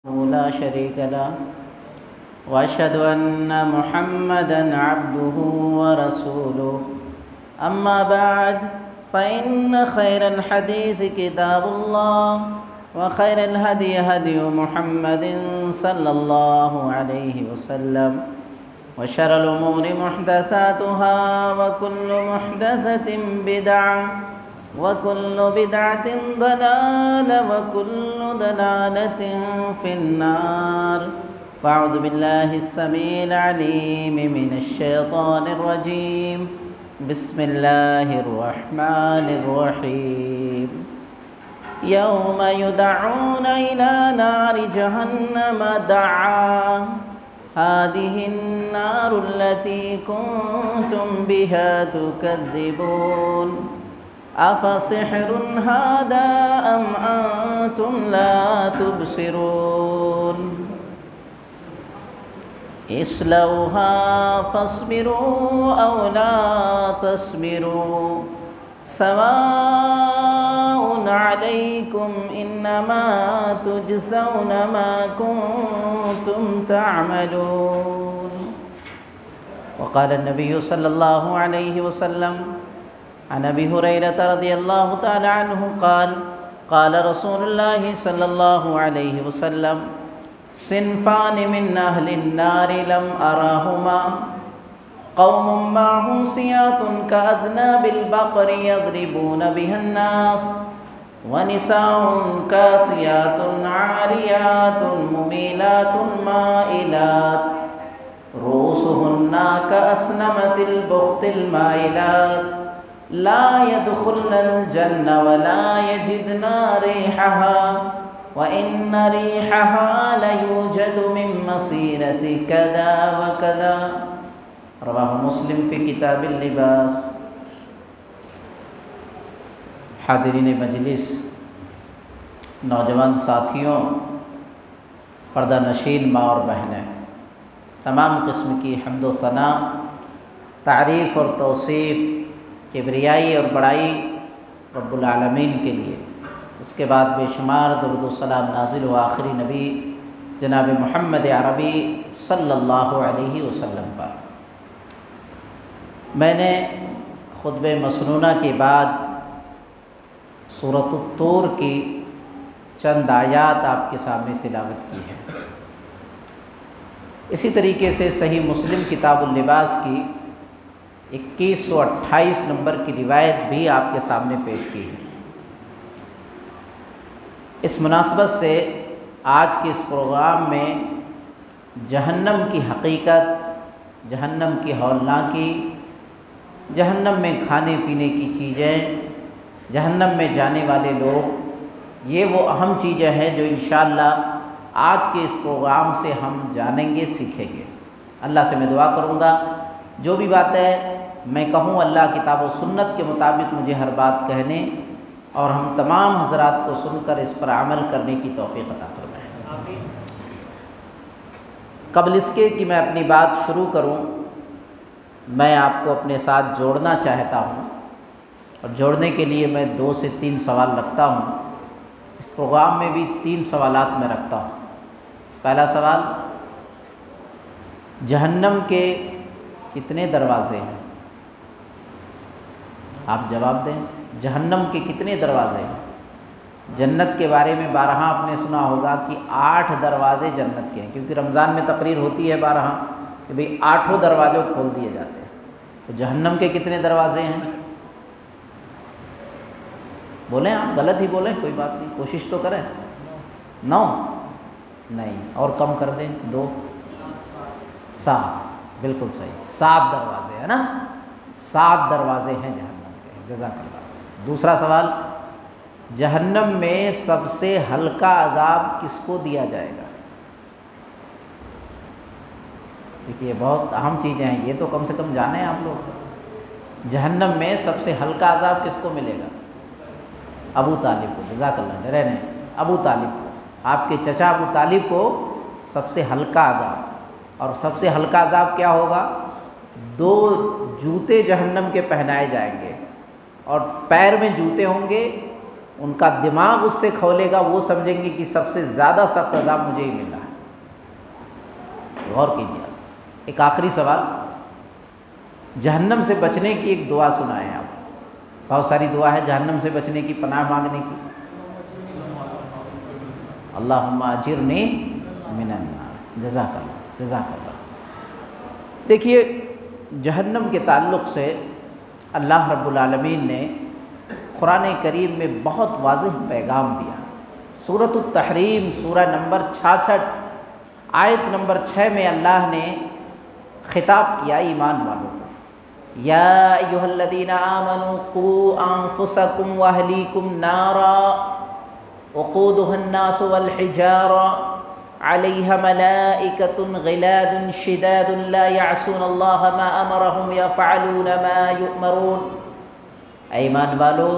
لا شريك له وأشهد أن محمدًا عبده ورسوله أما بعد فإن خير الحديث كتاب الله وخير الهدي هدي محمد صلى الله عليه وسلم وشر الأمور محدثاتها وكل محدثة بدعة وكل بدعة ضلالة وكل ضلالة في النار فأعوذ بالله السميع العليم من الشيطان الرجيم بسم الله الرحمن الرحيم يوم يدعون إلى نار جهنم دعا هذه النار التي كنتم بها تكذبون أفسحر هذا أم أنتم لا تبصرون اصلوها فاصبروا أو لا تصبروا سواء عليكم إنما تجزون ما كنتم تعملون. وقال النبي صلى الله عليه وسلم عن أبي هريرة رضي الله تعالى عنه قال قال رسول الله صلى الله عليه وسلم صنفان من أهل النار لم أراهما قوم معهم سياط كأذناب البقر يضربون بها الناس ونساء كاسيات عاريات مميلات مائلات رؤوسهن كأسنمة البخت المائلات لا يدخلن الجنة ولا يجدن ريحها وإن ريحها ليوجد من مسيرة كذا وكذا. رواه مسلم فی کتاب اللباس. حاضرین مجلس، نوجوان ساتھیوں، پردہ نشین ماں اور بہنیں، تمام قسم کی حمد و ثنا، تعریف اور توصیف، کبریائی اور بڑائی رب العالمین کے لیے. اس کے بعد بے شمار درود و سلام نازل ہو آخری نبی جناب محمد عربی صلی اللہ علیہ وسلم پر. میں نے خطبہ مسنونہ کے بعد سورۃ الطور کی چند آیات آپ کے سامنے تلاوت کی ہے. اسی طریقے سے صحیح مسلم کتاب اللباس کی 2128 نمبر کی روایت بھی آپ کے سامنے پیش کی ہے. اس مناسبت سے آج کے اس پروگرام میں جہنم کی حقیقت، جہنم کی ہولناکی، جہنم میں کھانے پینے کی چیزیں، جہنم میں جانے والے لوگ، یہ وہ اہم چیزیں ہیں جو انشاءاللہ آج کے اس پروگرام سے ہم جانیں گے، سیکھیں گے. اللہ سے میں دعا کروں گا جو بھی باتیں میں کہوں اللہ کتاب و سنت کے مطابق مجھے ہر بات کہنے اور ہم تمام حضرات کو سن کر اس پر عمل کرنے کی توفیق عطا فرمائے. قبل اس کے کہ میں اپنی بات شروع کروں، میں آپ کو اپنے ساتھ جوڑنا چاہتا ہوں، اور جوڑنے کے لیے میں 2 سے 3 سوال رکھتا ہوں. اس پروگرام میں بھی 3 سوالات میں رکھتا ہوں. پہلا سوال، جہنم کے کتنے دروازے ہیں؟ آپ جواب دیں. جہنم کے کتنے دروازے ہیں؟ جنت کے بارے میں بارہا آپ نے سنا ہوگا کہ 8 دروازے جنت کے ہیں، کیونکہ رمضان میں تقریر ہوتی ہے بارہا کہ بھئی 8 دروازوں کھول دیے جاتے ہیں. تو جہنم کے کتنے دروازے ہیں؟ بولیں، آپ غلط ہی بولیں، کوئی بات نہیں، کوشش تو کریں. 9 نہیں، اور کم کر دیں، 2 7. بالکل صحیح، 7 دروازے ہیں نا، 7 دروازے ہیں جہنم کے. جزاک اللہ. دوسرا سوال، جہنم میں سب سے ہلکا عذاب کس کو دیا جائے گا؟ دیکھیے بہت اہم چیزیں ہیں یہ، تو کم سے کم جانیں آپ لوگ. جہنم میں سب سے ہلکا عذاب کس کو ملے گا؟ ابو طالب کو. جزاک اللہ. رہنے ابو طالب کو، آپ کے چچا ابو طالب کو سب سے ہلکا عذاب. اور سب سے ہلکا عذاب کیا ہوگا؟ 2 جوتے جہنم کے پہنائے جائیں گے، اور پیر میں جوتے ہوں گے ان کا دماغ اس سے کھولے گا، وہ سمجھیں گے کہ سب سے زیادہ سخت عذاب مجھے ہی مل رہا ہے۔ غور کیجیے۔ ایک آخری سوال، جہنم سے بچنے کی ایک دعا سنائیں آپ۔ بہت ساری دعا ہے جہنم سے بچنے کی، پناہ مانگنے کی۔ اللہم اجرنی من النار۔ جزاک اللہ، جزاک اللہ۔ دیکھیے، جہنم کے تعلق سے اللہ رب العالمین نے قرآن کریم میں بہت واضح پیغام دیا۔ سورۃ التحریم سورہ نمبر 66 آیت نمبر 6 میں اللہ نے خطاب کیا ایمان والوں کو، یا ایھا الذین آمنوا قوا انفسکم واہلیکم نارا وقودها الناس والحجارہ علیہا ملائکۃ غلاظ شداد لا یعصون اللہ ما امرہم یفعلون ما یؤمرون۔ اے ایمان والو،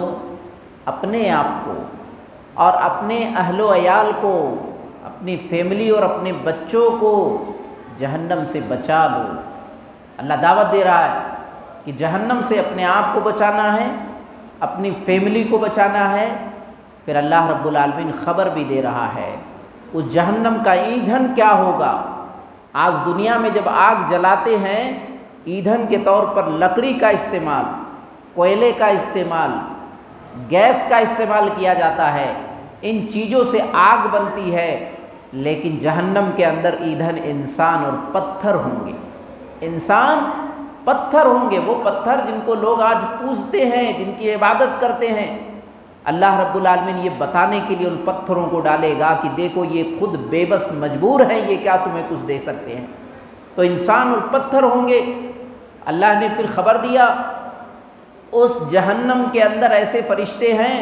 اپنے آپ کو اور اپنے اہل و عیال کو، اپنی فیملی اور اپنے بچوں کو جہنم سے بچا لو۔ اللہ دعوت دے رہا ہے کہ جہنم سے اپنے آپ کو بچانا ہے، اپنی فیملی کو بچانا ہے۔ پھر اللہ رب العالمین خبر بھی دے رہا ہے اس جہنم کا ایندھن کیا ہوگا۔ آج دنیا میں جب آگ جلاتے ہیں، ایندھن کے طور پر لکڑی کا استعمال، کوئلے کا استعمال، گیس کا استعمال کیا جاتا ہے، ان چیزوں سے آگ بنتی ہے، لیکن جہنم کے اندر ایندھن انسان اور پتھر ہوں گے۔ انسان پتھر ہوں گے، وہ پتھر جن کو لوگ آج پوجتے ہیں، جن کی عبادت کرتے ہیں۔ اللہ رب العالمین یہ بتانے کے لیے ان پتھروں کو ڈالے گا کہ دیکھو یہ خود بے بس مجبور ہیں، یہ کیا تمہیں کچھ دے سکتے ہیں۔ تو انسان اور پتھر ہوں گے۔ اللہ نے پھر خبر دیا اس جہنم کے اندر ایسے فرشتے ہیں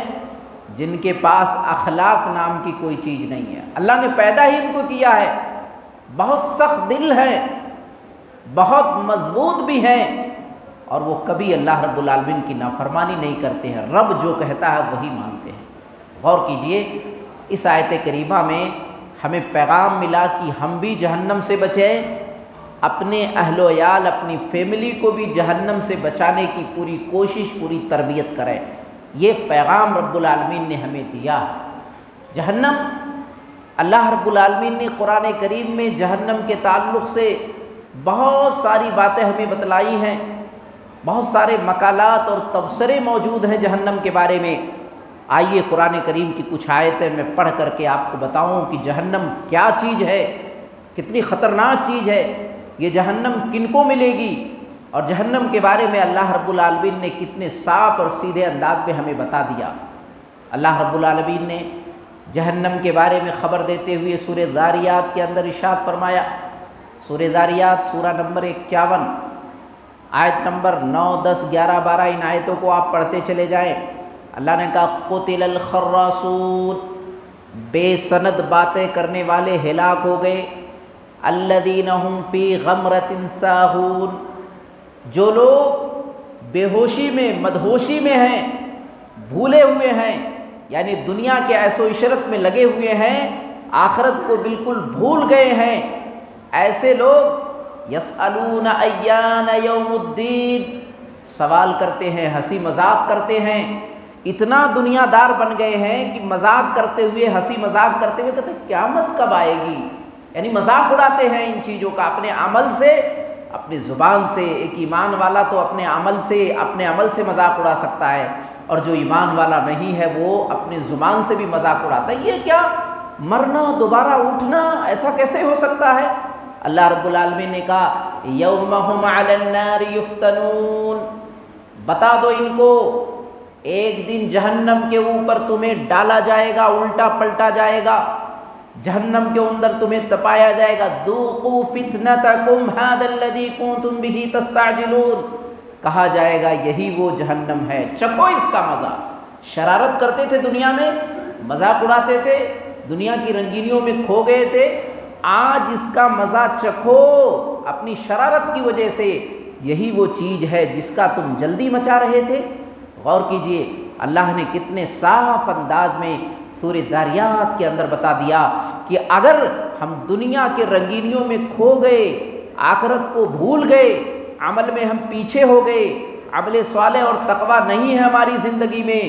جن کے پاس اخلاق نام کی کوئی چیز نہیں ہے۔ اللہ نے پیدا ہی ان کو کیا ہے، بہت سخت دل ہیں، بہت مضبوط بھی ہیں، اور وہ کبھی اللہ رب العالمین کی نافرمانی نہیں کرتے ہیں، رب جو کہتا ہے وہی مانتے ہیں۔ غور کیجئے، اس آیت کریمہ میں ہمیں پیغام ملا کہ ہم بھی جہنم سے بچیں، اپنے اہل و عیال، اپنی فیملی کو بھی جہنم سے بچانے کی پوری کوشش، پوری تربیت کریں۔ یہ پیغام رب العالمین نے ہمیں دیا۔ جہنم، اللہ رب العالمین نے قرآن کریم میں جہنم کے تعلق سے بہت ساری باتیں ہمیں بتلائی ہیں، بہت سارے مقالات اور تبصرے موجود ہیں جہنم کے بارے میں۔ آئیے قرآن کریم کی کچھ آیتیں میں پڑھ کر کے آپ کو بتاؤں کہ جہنم کیا چیز ہے، کتنی خطرناک چیز ہے، یہ جہنم کن کو ملے گی، اور جہنم کے بارے میں اللہ رب العالمین نے کتنے صاف اور سیدھے انداز میں ہمیں بتا دیا۔ اللہ رب العالمین نے جہنم کے بارے میں خبر دیتے ہوئے سورہ ذاریات کے اندر ارشاد فرمایا، سورہ ذاریات سورہ نمبر 51 آیت نمبر 9، 10، 11، 12 ان آیتوں کو آپ پڑھتے چلے جائیں۔ اللہ نے کہا قتل الخراصون، بے سند باتیں کرنے والے ہلاک ہو گئے، الذین هم فی غمرۃ ساہون، جو لوگ بے ہوشی میں، مدہوشی میں ہیں، بھولے ہوئے ہیں، یعنی دنیا کے عیش و عشرت میں لگے ہوئے ہیں، آخرت کو بالکل بھول گئے ہیں، ایسے لوگ یسألون ایان یوم الدین، سوال کرتے ہیں، ہنسی مذاق کرتے ہیں، اتنا دنیا دار بن گئے ہیں کہ مذاق کرتے ہوئے، ہنسی مذاق کرتے ہوئے کہتے ہیں قیامت کب آئے گی، یعنی مذاق اڑاتے ہیں ان چیزوں کا، اپنے عمل سے، اپنی زبان سے۔ ایک ایمان والا تو اپنے عمل سے مذاق اڑا سکتا ہے، اور جو ایمان والا نہیں ہے وہ اپنی زبان سے بھی مذاق اڑاتا ہے۔ یہ کیا، مرنا، دوبارہ اٹھنا، ایسا کیسے ہو سکتا ہے؟ اللہ رب العالمین نے کہا یوم ہم علی النار یفتنون، بتا دو ان کو ایک دن جہنم کے اوپر تمہیں ڈالا جائے گا، الٹا پلٹا جائے گا، جہنم کے اندر تمہیں تپایا جائے گا۔ ذوقوا فتنتکم ھذا الذی کنتم بہ تستعجلون، کہا جائے گا یہی وہ جہنم ہے، چکھو اس کا مزہ۔ شرارت کرتے تھے دنیا میں، مذاق اڑاتے تھے، دنیا کی رنگینیوں میں کھو گئے تھے، آج اس کا مزہ چکھو اپنی شرارت کی وجہ سے، یہی وہ چیز ہے جس کا تم جلدی مچا رہے تھے۔ غور کیجئے، اللہ نے کتنے صاف انداز میں سورہ ذاریات کے اندر بتا دیا کہ اگر ہم دنیا کے رنگینیوں میں کھو گئے، آخرت کو بھول گئے، عمل میں ہم پیچھے ہو گئے، عمل صالح اور تقویٰ نہیں ہے ہماری زندگی میں،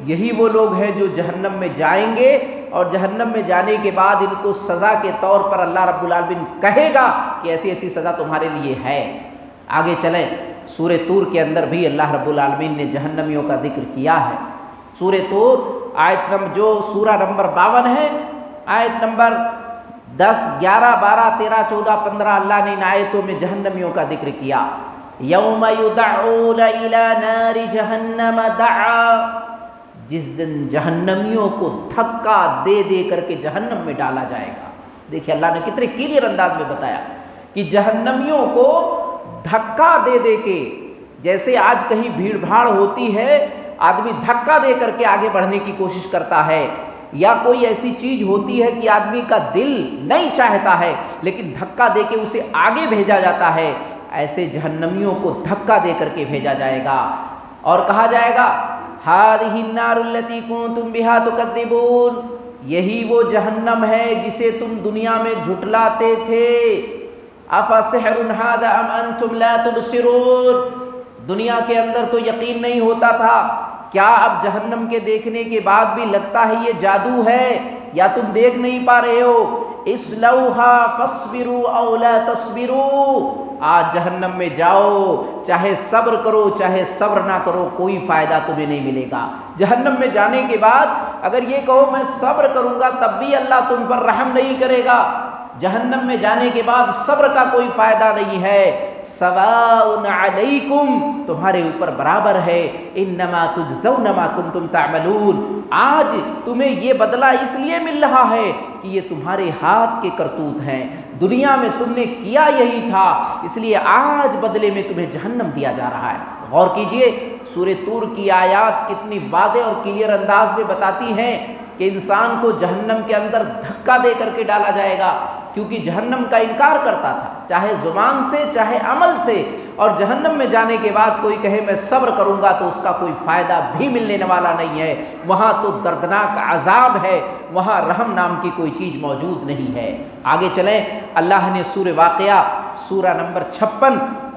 یہی وہ لوگ ہیں جو جہنم میں جائیں گے، اور جہنم میں جانے کے بعد ان کو سزا کے طور پر اللہ رب العالمین کہے گا کہ ایسی ایسی سزا تمہارے لیے ہے۔ آگے چلیں، سورہ طور کے اندر بھی اللہ رب العالمین نے جہنمیوں کا ذکر کیا ہے۔ سورہ طور جو سورہ نمبر 52 ہے، آیت نمبر 10، 11، 12، 13، 14، 15 اللہ نے ان آیتوں میں جہنمیوں کا ذکر کیا۔ یوم یدعون الی نار جہنم دعا، جس دن جہنمیوں کو دھکا دے دے کر کے جہنم میں ڈالا جائے گا۔ دیکھیں اللہ نے کتنے کلیئر انداز میں بتایا کہ جہنمیوں کو دھکا دے دے کے، جیسے آج کہیں بھیڑ بھاڑ ہوتی ہے، آدمی دھکا دے کر کے آگے بڑھنے کی کوشش کرتا ہے، یا کوئی ایسی چیز ہوتی ہے کہ آدمی کا دل نہیں چاہتا ہے لیکن دھکا دے کے اسے آگے بھیجا جاتا ہے، ایسے جہنمیوں کو دھکا دے کر کے بھیجا جائے گا اور کہا جائے گا ہذہ النار التی کنتم بہا تکذبون، یہی وہ جہنم ہے جسے تم دنیا میں جھٹلاتے تھے۔ افسحر ھذا ام انتم لا تبصرون، دنیا کے اندر تو یقین نہیں ہوتا تھا، کیا اب جہنم کے دیکھنے کے بعد بھی لگتا ہے یہ جادو ہے، یا تم دیکھ نہیں پا رہے ہو؟ اصلوھا فاصبروا او لا تصبروا، آج جہنم میں جاؤ، چاہے صبر کرو چاہے صبر نہ کرو، کوئی فائدہ تمہیں نہیں ملے گا۔ جہنم میں جانے کے بعد اگر یہ کہو میں صبر کروں گا تب بھی اللہ تم پر رحم نہیں کرے گا۔ جہنم میں جانے کے بعد صبر کا کوئی فائدہ نہیں ہے۔ سواء علیکم، تمہارے اوپر برابر ہے، انما تجزون ما کنتم تعملون، آج تمہیں یہ بدلہ اس لیے مل رہا ہے کہ یہ تمہارے ہاتھ کے کرتوت ہیں، دنیا میں تم نے کیا یہی تھا، اس لیے آج بدلے میں تمہیں جہنم دیا جا رہا ہے۔ غور کیجئے سورہ طور کی آیات کتنی واضح اور کلیئر انداز میں بتاتی ہیں کہ انسان کو جہنم کے اندر دھکا دے کر کے ڈالا جائے گا، کیونکہ جہنم کا انکار کرتا تھا، چاہے زبان سے چاہے عمل سے، اور جہنم میں جانے کے بعد کوئی کہے میں صبر کروں گا تو اس کا کوئی فائدہ بھی ملنے والا نہیں ہے، وہاں تو دردناک عذاب ہے، وہاں رحم نام کی کوئی چیز موجود نہیں ہے۔ آگے چلیں، اللہ نے سورہ واقعہ سورہ نمبر 56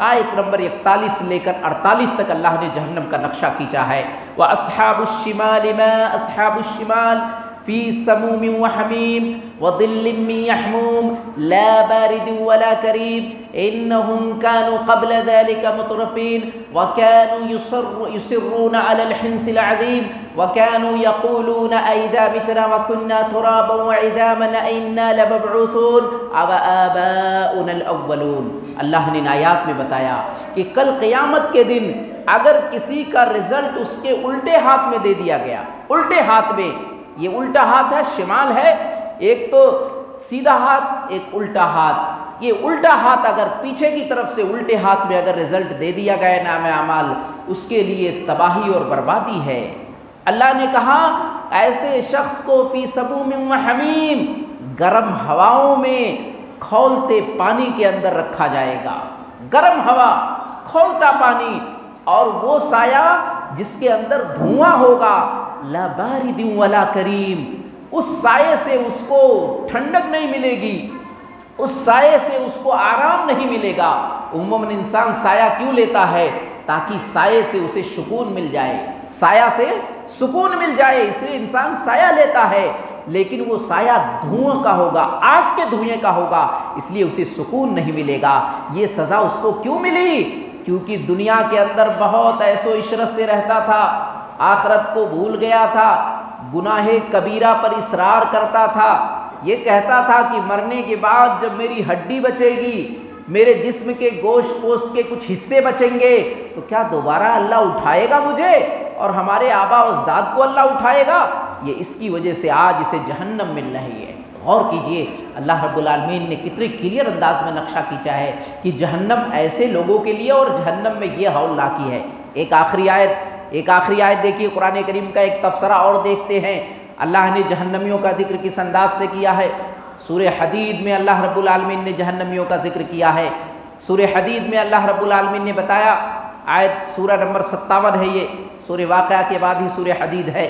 آیت نمبر 41 سے لے کر 48 تک اللہ نے جہنم کا نقشہ کھینچا ہے۔ وَأَصْحَابُ الشِّمَالِ مَا أَصْحَابُ الشِّمَالِ فِي سَمُومٍ وَحَمِيمٍ وَظِلٍّ مِّن يَحْمُومٍ لَا بَارِدٍ وَلَا كَرِيمٍ إِنَّهُمْ كَانُوا قَبْلَ ذَلِكَ مُتْرَفِينَ وَكَانُوا يُصِرُّونَ عَلَى الْحِنثِ الْعَظِيمِ وَكَانُوا يَقُولُونَ أَإِذَا مِتْنَا وَكُنَّا تُرَابًا وَعِظَامًا أَإِنَّا لَمَبْعُوثُونَ أَوَآبَاؤُنَا الْأَوَّلُونَ۔ اللہ نے آیات میں بتایا کہ کل قیامت کے دن اگر کسی کا رزلٹ اس کے الٹے ہاتھ میں دے دیا گیا، الٹے ہاتھ میں، یہ الٹا ہاتھ ہے، شمال ہے، ایک تو سیدھا ہاتھ ایک الٹا ہاتھ، یہ الٹا ہاتھ اگر پیچھے کی طرف سے الٹے ہاتھ میں اگر رزلٹ دے دیا گیا نام اعمال، اس کے لیے تباہی اور بربادی ہے۔ اللہ نے کہا ایسے شخص کو فی سموم و حمیم، گرم ہواؤں میں کھولتے پانی کے اندر رکھا جائے گا، گرم ہوا، کھولتا پانی، اور وہ سایہ جس کے اندر دھواں ہوگا، لا بارد ولا کریم، اس سائے سے اس کو ٹھنڈک نہیں ملے گی، اس سائے سے اس کو آرام نہیں ملے گا۔ عموماً انسان سایہ کیوں لیتا ہے؟ تاکہ سائے سے اسے سکون مل جائے، سایہ سے سکون مل جائے، اس لیے انسان سایہ لیتا ہے، لیکن وہ سایہ دھواں کا ہوگا، آگ کے دھوئیں کا ہوگا، اس لیے اسے سکون نہیں ملے گا۔ یہ سزا اس کو کیوں ملی؟ کیونکہ دنیا کے اندر بہت عیش و عشرت سے رہتا تھا، آخرت کو بھول گیا تھا، گناہ کبیرہ پر اصرار کرتا تھا، یہ کہتا تھا کہ مرنے کے بعد جب میری ہڈی بچے گی، میرے جسم کے گوشت پوست کے کچھ حصے بچیں گے تو کیا دوبارہ اللہ اٹھائے گا مجھے، اور ہمارے آبا و اجداد کو اللہ اٹھائے گا؟ یہ اس کی وجہ سے آج اسے جہنم مل رہی ہے۔ غور کیجئے اللہ رب العالمین نے کتنے کلیئر انداز میں نقشہ کھینچا ہے کہ جہنم ایسے لوگوں کے لیے اور جہنم میں یہ ہولناکی ہے۔ ایک آخری آیت دیکھیے، قرآن کریم کا ایک تفسرہ اور دیکھتے ہیں۔ اللہ نے جہنمیوں کا ذکر کس انداز سے کیا ہے؟ سورہ حدید میں اللہ رب العالمین نے جہنمیوں کا ذکر کیا ہے۔ سورہ حدید میں اللہ رب العالمین نے بتایا، آیت سورہ نمبر 57 ہے، یہ سورہ واقعہ کے بعد ہی سورہ حدید ہے۔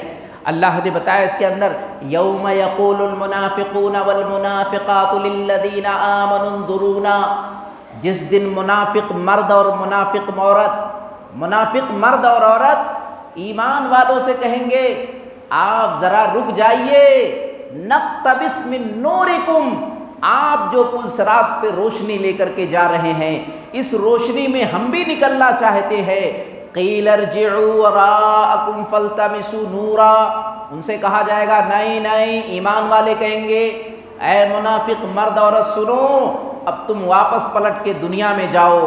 اللہ نے بتایا اس کے اندر یوم یقول المنافقون والمنافقات للذین آمنوا انظرونا، جس دن منافق مرد اور منافق مرد اور عورت ایمان والوں سے کہیں گے آپ ذرا رک جائیے، نقتبس من نورکم، آپ جو پل صراط پہ روشنی لے کر کے جا رہے ہیں اس روشنی میں ہم بھی نکلنا چاہتے ہیں۔ قیل ارجعوا وراءکم فالتمسوا نورا، ان سے کہا جائے گا نہیں نہیں، ایمان والے کہیں گے اے منافق مرد عورت سنو، اب تم واپس پلٹ کے دنیا میں جاؤ،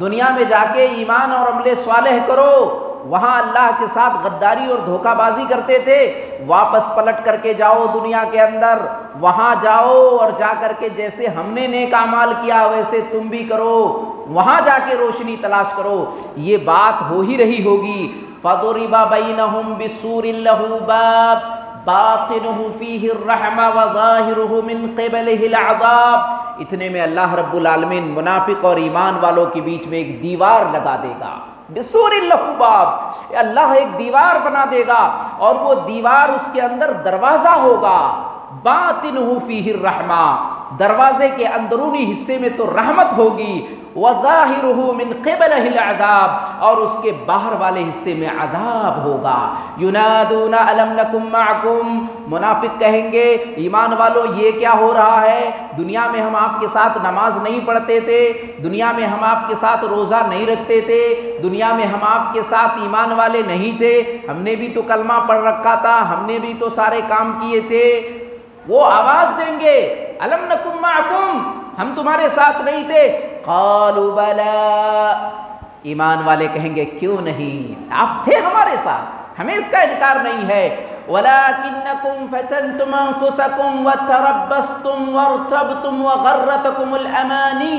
دنیا میں جا کے ایمان اور عمل صالح کرو، وہاں اللہ کے ساتھ غداری اور دھوکہ بازی کرتے تھے، واپس پلٹ کر کے جاؤ دنیا کے اندر، وہاں جاؤ اور جا کر کے جیسے ہم نے نیک اعمال کیا ویسے تم بھی کرو، وہاں جا کے روشنی تلاش کرو۔ یہ بات ہو ہی رہی ہوگی۔ فَضُرِبَ بَيْنَهُمْ بِسُورٍ لَهُ بَابٌ باطنه فيه الرحمة وظاهره من قبله العذاب، اتنے میں اللہ رب العالمین منافق اور ایمان والوں کے بیچ میں ایک دیوار لگا دے گا۔ بسور له باب، اللہ ایک دیوار بنا دے گا اور وہ دیوار اس کے اندر دروازہ ہوگا۔ باطنه فيه الرحمة، دروازے کے اندرونی حصے میں تو رحمت ہوگی، وظاہرہ من قبلہ العذاب، اور اس کے باہر والے حصے میں عذاب ہوگا۔ ینادون الم نکم معکم، منافق کہیں گے ایمان والو یہ کیا ہو رہا ہے، دنیا میں ہم آپ کے ساتھ نماز نہیں پڑھتے تھے، دنیا میں ہم آپ کے ساتھ روزہ نہیں رکھتے تھے، دنیا میں ہم آپ کے ساتھ ایمان والے نہیں تھے، ہم نے بھی تو کلمہ پڑھ رکھا تھا، ہم نے بھی تو سارے کام کیے تھے۔ وہ آواز دیں گے الم نکم معکم، ہم تمہارے ساتھ نہیں تھے، قالوا بلا، ایمان والے کہیں گے کیوں نہیں، آپ تھے ہمارے ساتھ، ہمیں اس کا انکار نہیں ہے۔ ولکنکم فتنتم انفسکم وتربصتم وارتبتم وغرتکم الامانی،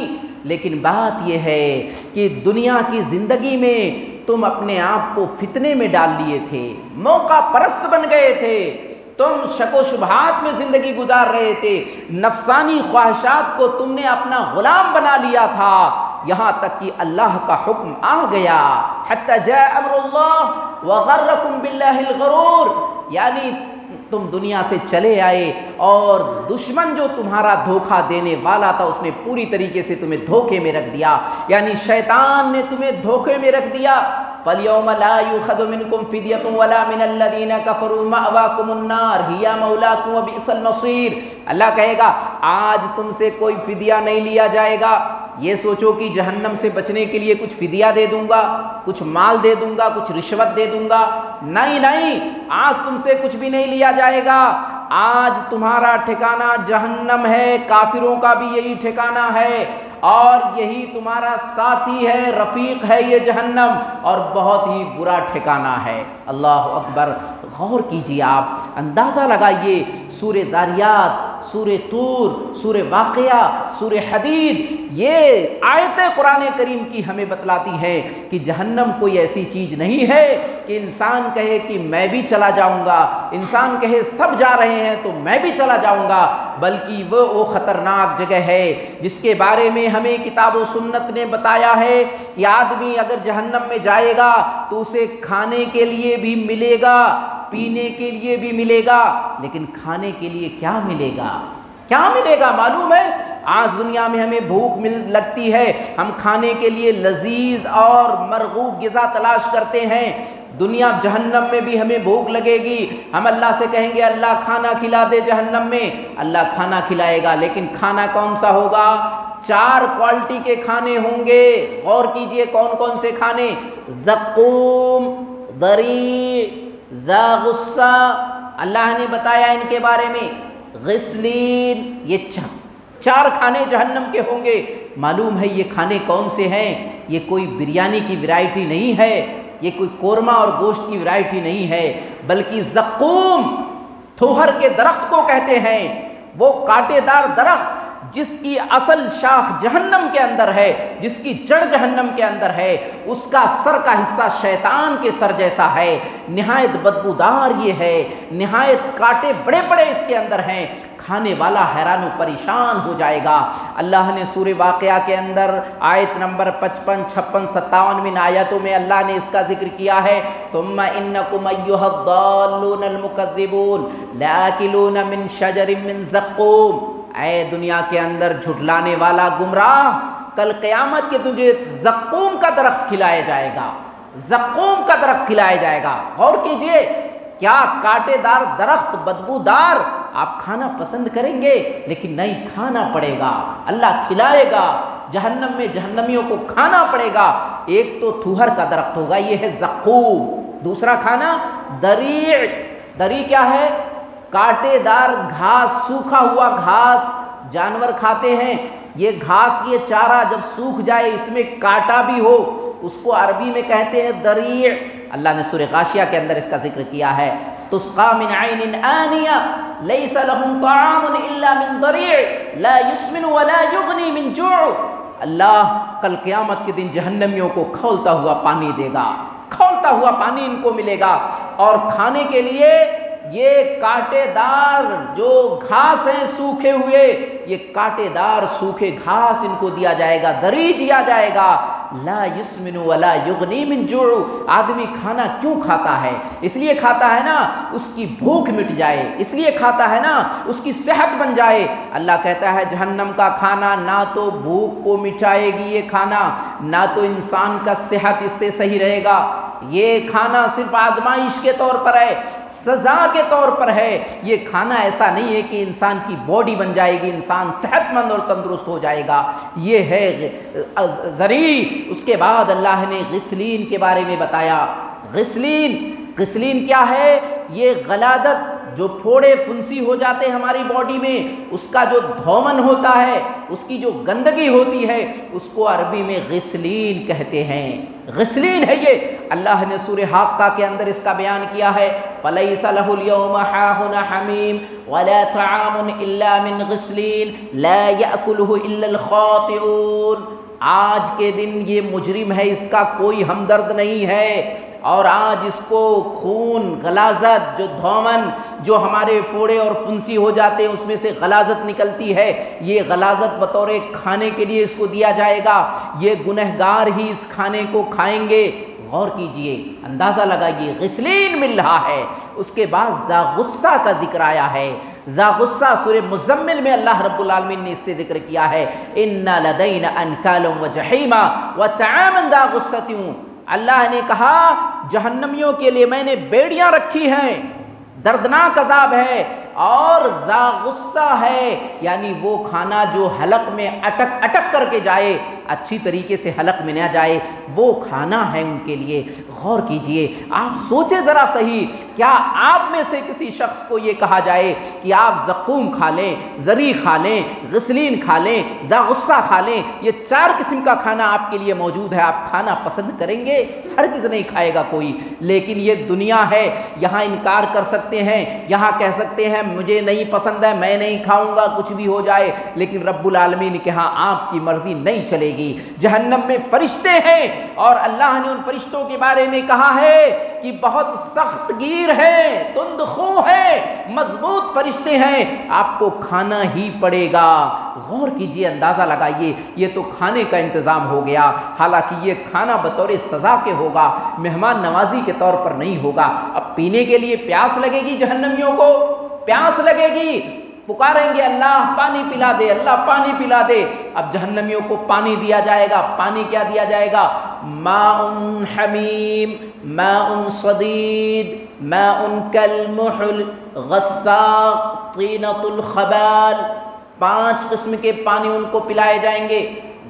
لیکن بات یہ ہے کہ دنیا کی زندگی میں تم اپنے آپ کو فتنے میں ڈال لیے تھے، موقع پرست بن گئے تھے، تم شک و شبہات میں زندگی گزار رہے تھے، نفسانی خواہشات کو تم نے اپنا غلام بنا لیا تھا، یہاں تک کہ اللہ کا حکم آ گیا، حتی جاء امر اللہ وغرکم باللہ الغرور، یعنی تم دنیا سے چلے آئے اور دشمن جو تمہارا دھوکہ دینے والا تھا اس نے پوری طریقے سے تمہیں دھوکے میں رکھ دیا، یعنی شیطان نے تمہیں دھوکے میں رکھ دیا۔ فَالْيَوْمَ لَا يُؤْخَذُ مِنْكُمْ فِدْيَةٌ وَلَا مِنَ الَّذِينَ كَفَرُوا مَأْوَاكُمُ النَّارُ هِيَ مَوْلَاكُمْ وَبِئْسَ الْمَصِيرُ، اللہ کہے گا آج تم سے کوئی فدیہ نہیں لیا جائے گا، یہ سوچو کہ جہنم سے بچنے کے لیے کچھ فدیہ دے دوں گا، کچھ مال دے دوں گا، کچھ رشوت دے دوں گا، نہیں نہیں، آج تم سے کچھ بھی نہیں لیا جائے گا، آج تمہارا ٹھکانہ جہنم ہے، کافروں کا بھی یہی ٹھکانہ ہے اور یہی تمہارا ساتھی ہے، رفیق ہے یہ جہنم، اور بہت ہی برا ٹھکانہ ہے۔ اللہ اکبر، غور کیجیے، آپ اندازہ لگائیے، سورہ ذاریات، سورہ طور، سورہ واقعہ، سورہ حدید، یہ آیتیں قرآن کریم کی ہمیں بتلاتی ہیں کہ جہنم کوئی ایسی چیز نہیں ہے کہ انسان کہے کہ میں بھی چلا جاؤں گا، انسان کہے سب جا رہے ہیں تو میں بھی چلا جاؤں گا، بلکہ وہ خطرناک جگہ ہے جس کے بارے میں ہمیں کتاب و سنت نے بتایا ہے کہ آدمی اگر جہنم میں جائے گا تو اسے کھانے کے لیے بھی ملے گا، پینے کے لیے بھی ملے گا، لیکن کھانے کے لیے کیا ملے گا؟ کیا ملے گا معلوم ہے؟ آج دنیا میں ہمیں بھوک لگتی ہے، ہم کھانے کے لیے لذیذ اور مرغوب غذا تلاش کرتے ہیں، دنیا جہنم میں بھی ہمیں بھوک لگے گی، ہم اللہ سے کہیں گے اللہ کھانا کھلا دے جہنم میں، اللہ کھانا کھلائے گا، لیکن کھانا کون سا ہوگا؟ 4 کوالٹی کے کھانے ہوں گے، غور کیجئے کون کون سے کھانے؟ زقوم، ضریع، ذا غصہ، اللہ نے بتایا ان کے بارے میں، غسلین، یہ 4 کھانے جہنم کے ہوں گے۔ معلوم ہے یہ کھانے کون سے ہیں؟ یہ کوئی بریانی کی ورائٹی نہیں ہے، یہ کوئی قورمہ اور گوشت کی ورائٹی نہیں ہے، بلکہ زقوم، تھوہر کے درخت کو کہتے ہیں، وہ کانٹے دار درخت جس کی اصل شاخ جہنم کے اندر ہے، جس کی جڑ جہنم کے اندر ہے، اس کا سر کا حصہ شیطان کے سر جیسا ہے، نہایت بدبودار یہ ہے، نہایت کانٹے بڑے بڑے اس کے اندر ہیں، کھانے والا حیران و پریشان ہو جائے گا۔ اللہ نے سورہ واقعہ کے اندر آیت نمبر 55، 56، 57 آیتوں میں اللہ نے اس کا ذکر کیا ہے، ثم انکم ایھا الضالون المکذبون لاکلون من شجر من زقوم، اے دنیا کے اندر جھٹلانے والا گمراہ، کل قیامت کے تجھے زقوم کا درخت کھلایا جائے گا، زقوم کا درخت کھلایا جائے گا۔ غور کیجئے، کیا کانٹے دار درخت، بدبودار، آپ کھانا پسند کریں گے؟ لیکن نہیں، کھانا پڑے گا، اللہ کھلائے گا۔ جہنم میں جہنمیوں کو کھانا پڑے گا۔ ایک تو تھوہر کا درخت ہوگا، یہ ہے زقوم۔ دوسرا کھانا دریع۔ دریع کیا ہے؟ کانٹے دار گھاس، سوکھا ہوا گھاس جانور کھاتے ہیں۔ یہ گھاس، یہ چارہ جب سوکھ جائے، اس میں کانٹا بھی ہو، اس کو عربی میں کہتے ہیں دریع۔ اللہ نے سورہ غاشیہ کے اندر اس کا ذکر کیا ہے، تسقى من عین آنیہ لیس لهم طعام الا من ضریع لا یسمن ولا یغنی من جوع۔ اللہ کل قیامت کے دن جہنمیوں کو کھولتا ہوا پانی دے گا، کھولتا ہوا پانی ان کو ملے گا، اور کھانے کے لیے یہ کانٹے دار جو گھاس ہیں سوکھے ہوئے، یہ کانٹے دار سوکھے گھاس ان کو دیا جائے گا، دریع دیا جائے گا۔ لا یسمن ولا یغنی من جوع۔ آدمی کھانا کیوں کھاتا ہے؟ اس لیے کھاتا ہے نا اس کی بھوک مٹ جائے، اس لیے کھاتا ہے نا اس کی صحت بن جائے۔ اللہ کہتا ہے جہنم کا کھانا نہ تو بھوک کو مٹائے گی یہ کھانا، نہ تو انسان کا صحت اس سے صحیح رہے گا۔ یہ کھانا صرف آزمائش کے طور پر ہے، سزا کے طور پر ہے۔ یہ کھانا ایسا نہیں ہے کہ انسان کی باڈی بن جائے گی، انسان صحت مند اور تندرست ہو جائے گا۔ یہ ہے ذریع۔ اس کے بعد اللہ نے غسلین کے بارے میں بتایا۔ غسلین کیا ہے؟ یہ غلاظت، جو پھوڑے پھنسی ہو جاتے ہیں ہماری باڈی میں، اس کا جو دھومن ہوتا ہے، اس کی جو گندگی ہوتی ہے، اس کو عربی میں غسلین کہتے ہیں۔ غسلین ہے یہ۔ اللہ نے سورہ حاقہ کے اندر اس کا بیان کیا ہے، فَلَيْسَ لَهُ الْيَوْمَ حَاهُنَا حَمِيمٌ وَلَا طَعَامٌ إِلَّا مِنْ غِسْلِينٍ لَا يَأْكُلُهُ إِلَّا الْخَاطِئُونَ۔ آج کے دن یہ مجرم ہے، اس کا کوئی ہمدرد نہیں ہے، اور آج اس کو خون، غلاظت، جو دھومن، جو ہمارے پھوڑے اور پھنسی ہو جاتے ہیں اس میں سے غلاظت نکلتی ہے، یہ غلاظت بطور کھانے کے لیے اس کو دیا جائے گا۔ یہ گنہگار ہی اس کھانے کو کھائیں گے۔ غور کیجئے، اندازہ لگائیے، غسلین مل رہا ہے۔ اس کے بعد ذا غصہ کا ذکر آیا ہے۔ ذا غصہ سورہ مزمل میں اللہ رب العالمین نے اس سے ذکر کیا ہے، اِنَّ لَدَيْنَا أَنْكَالًا وَجَحِيمًا وَطَعَامًا ذَا غُصَّةٍ۔ اللہ نے کہا جہنمیوں کے لیے میں نے بیڑیاں رکھی ہیں، دردناک عذاب ہے، اور ذا غصہ ہے، یعنی وہ کھانا جو حلق میں اٹک اٹک کر کے جائے، اچھی طریقے سے حلق میں نہ جائے، وہ کھانا ہے ان کے لیے۔ غور کیجئے، آپ سوچیں ذرا صحیح، کیا آپ میں سے کسی شخص کو یہ کہا جائے کہ آپ زقوم کھا لیں، ذریع کھا لیں، غسلین کھا لیں، ذا غصہ کھا لیں، یہ 4 قسم کا کھانا آپ کے لیے موجود ہے، آپ کھانا پسند کریں گے؟ ہرگز نہیں کھائے گا کوئی۔ لیکن یہ دنیا ہے، یہاں انکار کر سکتے ہیں، یہاں کہہ سکتے ہیں مجھے نہیں پسند ہے، میں نہیں کھاؤں گا، کچھ بھی ہو جائے، لیکن رب العالمین نے کہا آپ کی مرضی نہیں چلے گی۔ جہنم میں فرشتے ہیں، اور اللہ نے ان فرشتوں کے بارے میں کہا ہے کہ بہت سخت گیر ہیں، تند خو ہیں، مضبوط فرشتے ہیں، آپ کو کھانا ہی پڑے گا۔ غور کیجئے، اندازہ لگائیے، یہ تو کھانے کا انتظام ہو گیا، حالانکہ یہ کھانا بطور سزا کے ہوگا، مہمان نوازی کے طور پر نہیں ہوگا۔ اب پینے کے لیے پیاس لگے گی جہنمیوں کو، پیاس لگے گی، پکاریں گے اللہ پانی پلا دے، اللہ پانی پلا دے۔ اب جہنمیوں کو پانی دیا جائے گا۔ پانی کیا دیا جائے گا؟ ماء حمیم، ماء صدید، ماء کالمحل، غساق، طینۃ الخبال، 5 قسم کے پانی ان کو پلائے جائیں گے۔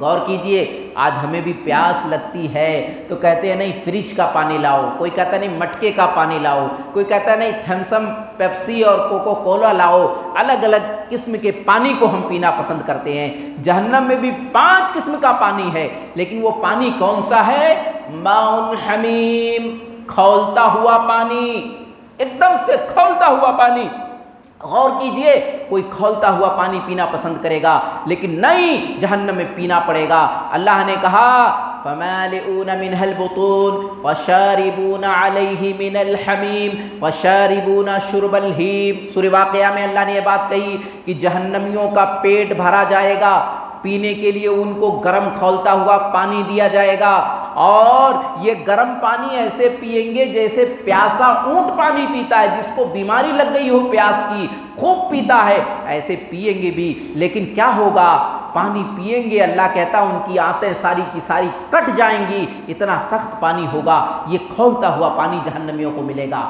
غور کیجئے، آج ہمیں بھی پیاس لگتی ہے تو کہتے ہیں نہیں فریج کا پانی لاؤ، کوئی کہتا ہے نہیں مٹکے کا پانی لاؤ، کوئی کہتا ہے نہیں تھمسم، پیپسی اور کوکو کولا لاؤ۔ الگ الگ قسم کے پانی کو ہم پینا پسند کرتے ہیں۔ جہنم میں بھی 5 قسم کا پانی ہے، لیکن وہ پانی کون سا ہے؟ ماء حمیم، کھولتا ہوا پانی، ایک دم سے کھولتا ہوا پانی۔ غور کیجئے، کوئی کھولتا ہوا پانی پینا پسند کرے گا، لیکن نہیں، جہنم میں پینا پڑے گا۔ اللہ نے کہا فَمَالِئُونَ مِنْهَا الْبُطُونَ وَشَارِبُونَ عَلَيْهِ مِنَ الْحَمِيمِ وَشَارِبُونَ شُرْبَ الْهِيمِ۔ سورہ واقعہ میں اللہ نے یہ بات کہی کہ جہنمیوں کا پیٹ بھرا جائے گا، پینے کے لیے ان کو گرم کھولتا ہوا پانی دیا جائے گا، اور یہ گرم پانی ایسے پئیں گے جیسے پیاسا اونٹ پانی پیتا ہے، جس کو بیماری لگ گئی ہو پیاس کی، خوب پیتا ہے، ایسے پئیں گے بھی۔ لیکن کیا ہوگا؟ پانی پئیں گے اللہ کہتا ان کی آنتیں ساری کی ساری کٹ جائیں گی، اتنا سخت پانی ہوگا، یہ کھولتا ہوا پانی جہنمیوں کو ملے گا۔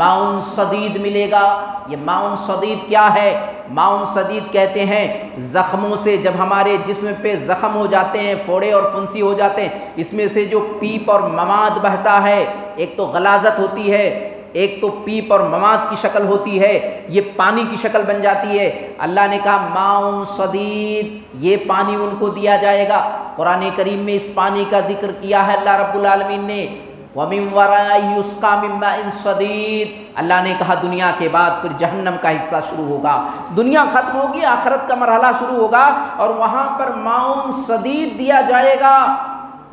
ماؤن صدید ملے گا۔ یہ ماؤن صدید کیا ہے؟ ماؤن صدید کہتے ہیں زخموں سے، جب ہمارے جسم پہ زخم ہو جاتے ہیں، پھوڑے اور پھنسی ہو جاتے ہیں، اس میں سے جو پیپ اور مواد بہتا ہے، ایک تو غلاظت ہوتی ہے، ایک تو پیپ اور مواد کی شکل ہوتی ہے، یہ پانی کی شکل بن جاتی ہے۔ اللہ نے کہا ماؤن صدید، یہ پانی ان کو دیا جائے گا۔ قرآن کریم میں اس پانی کا ذکر کیا ہے اللہ رب العالمین نے، وَمِن وَرَائِهِ يُسْقَىٰ مِن مَّاءٍ صَدِيدٍ۔ اللہ نے کہا دنیا کے بعد پھر جہنم کا حصہ شروع ہوگا، دنیا ختم ہوگی، آخرت کا مرحلہ شروع ہوگا، اور وہاں پر ماؤن صدید دیا جائے گا۔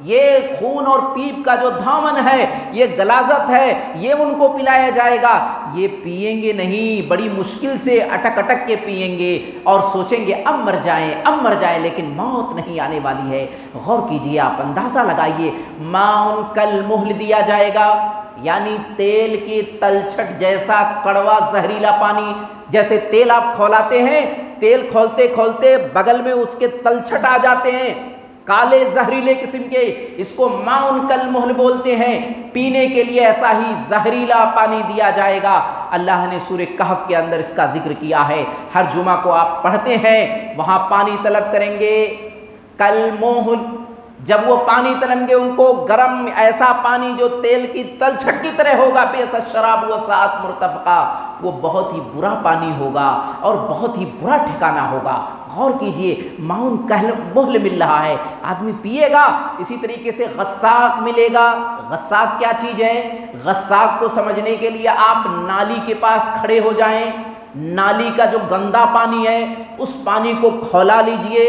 یہ خون اور پیپ کا جو دھامن ہے، یہ غلاظت ہے، یہ ان کو پلایا جائے گا۔ یہ پئیں گے نہیں، بڑی مشکل سے اٹک اٹک کے پئیں گے اور سوچیں گے اب مر جائیں اب مر جائیں، لیکن موت نہیں آنے والی ہے۔ غور کیجئے، آپ اندازہ لگائیے، ماؤن کالمہل دیا جائے گا، یعنی تیل کی تلچھٹ جیسا کڑوا زہریلا پانی۔ جیسے تیل آپ کھولاتے ہیں، تیل کھولتے کھولتے بغل میں اس کے تلچھٹ آ جاتے ہیں، کالے زہریلے قسم کے، اس کو ماؤن کالمہل بولتے ہیں۔ پینے کے لیے ایسا ہی زہریلا پانی دیا جائے گا۔ اللہ نے سورہ کہف کے اندر اس کا ذکر کیا ہے، ہر جمعہ کو آپ پڑھتے ہیں، وہاں پانی طلب کریں گے کالمہل۔ جب وہ پانی طلبیں گے ان کو گرم ایسا پانی جو تیل کی تلچھٹ کی طرح ہوگا، بئس الشراب وساءت مرتفقا، وہ بہت ہی برا پانی ہوگا اور بہت ہی برا ٹھکانہ ہوگا۔ غور کیجئے، ماؤن کالمہل مل رہا ہے، آدمی پیے گا۔ اسی طریقے سے غساق ملے گا۔ غساق کیا چیز ہے؟ غساق کو سمجھنے کے لیے آپ نالی کے پاس کھڑے ہو جائیں، نالی کا جو گندا پانی ہے اس پانی کو کھولا لیجئے،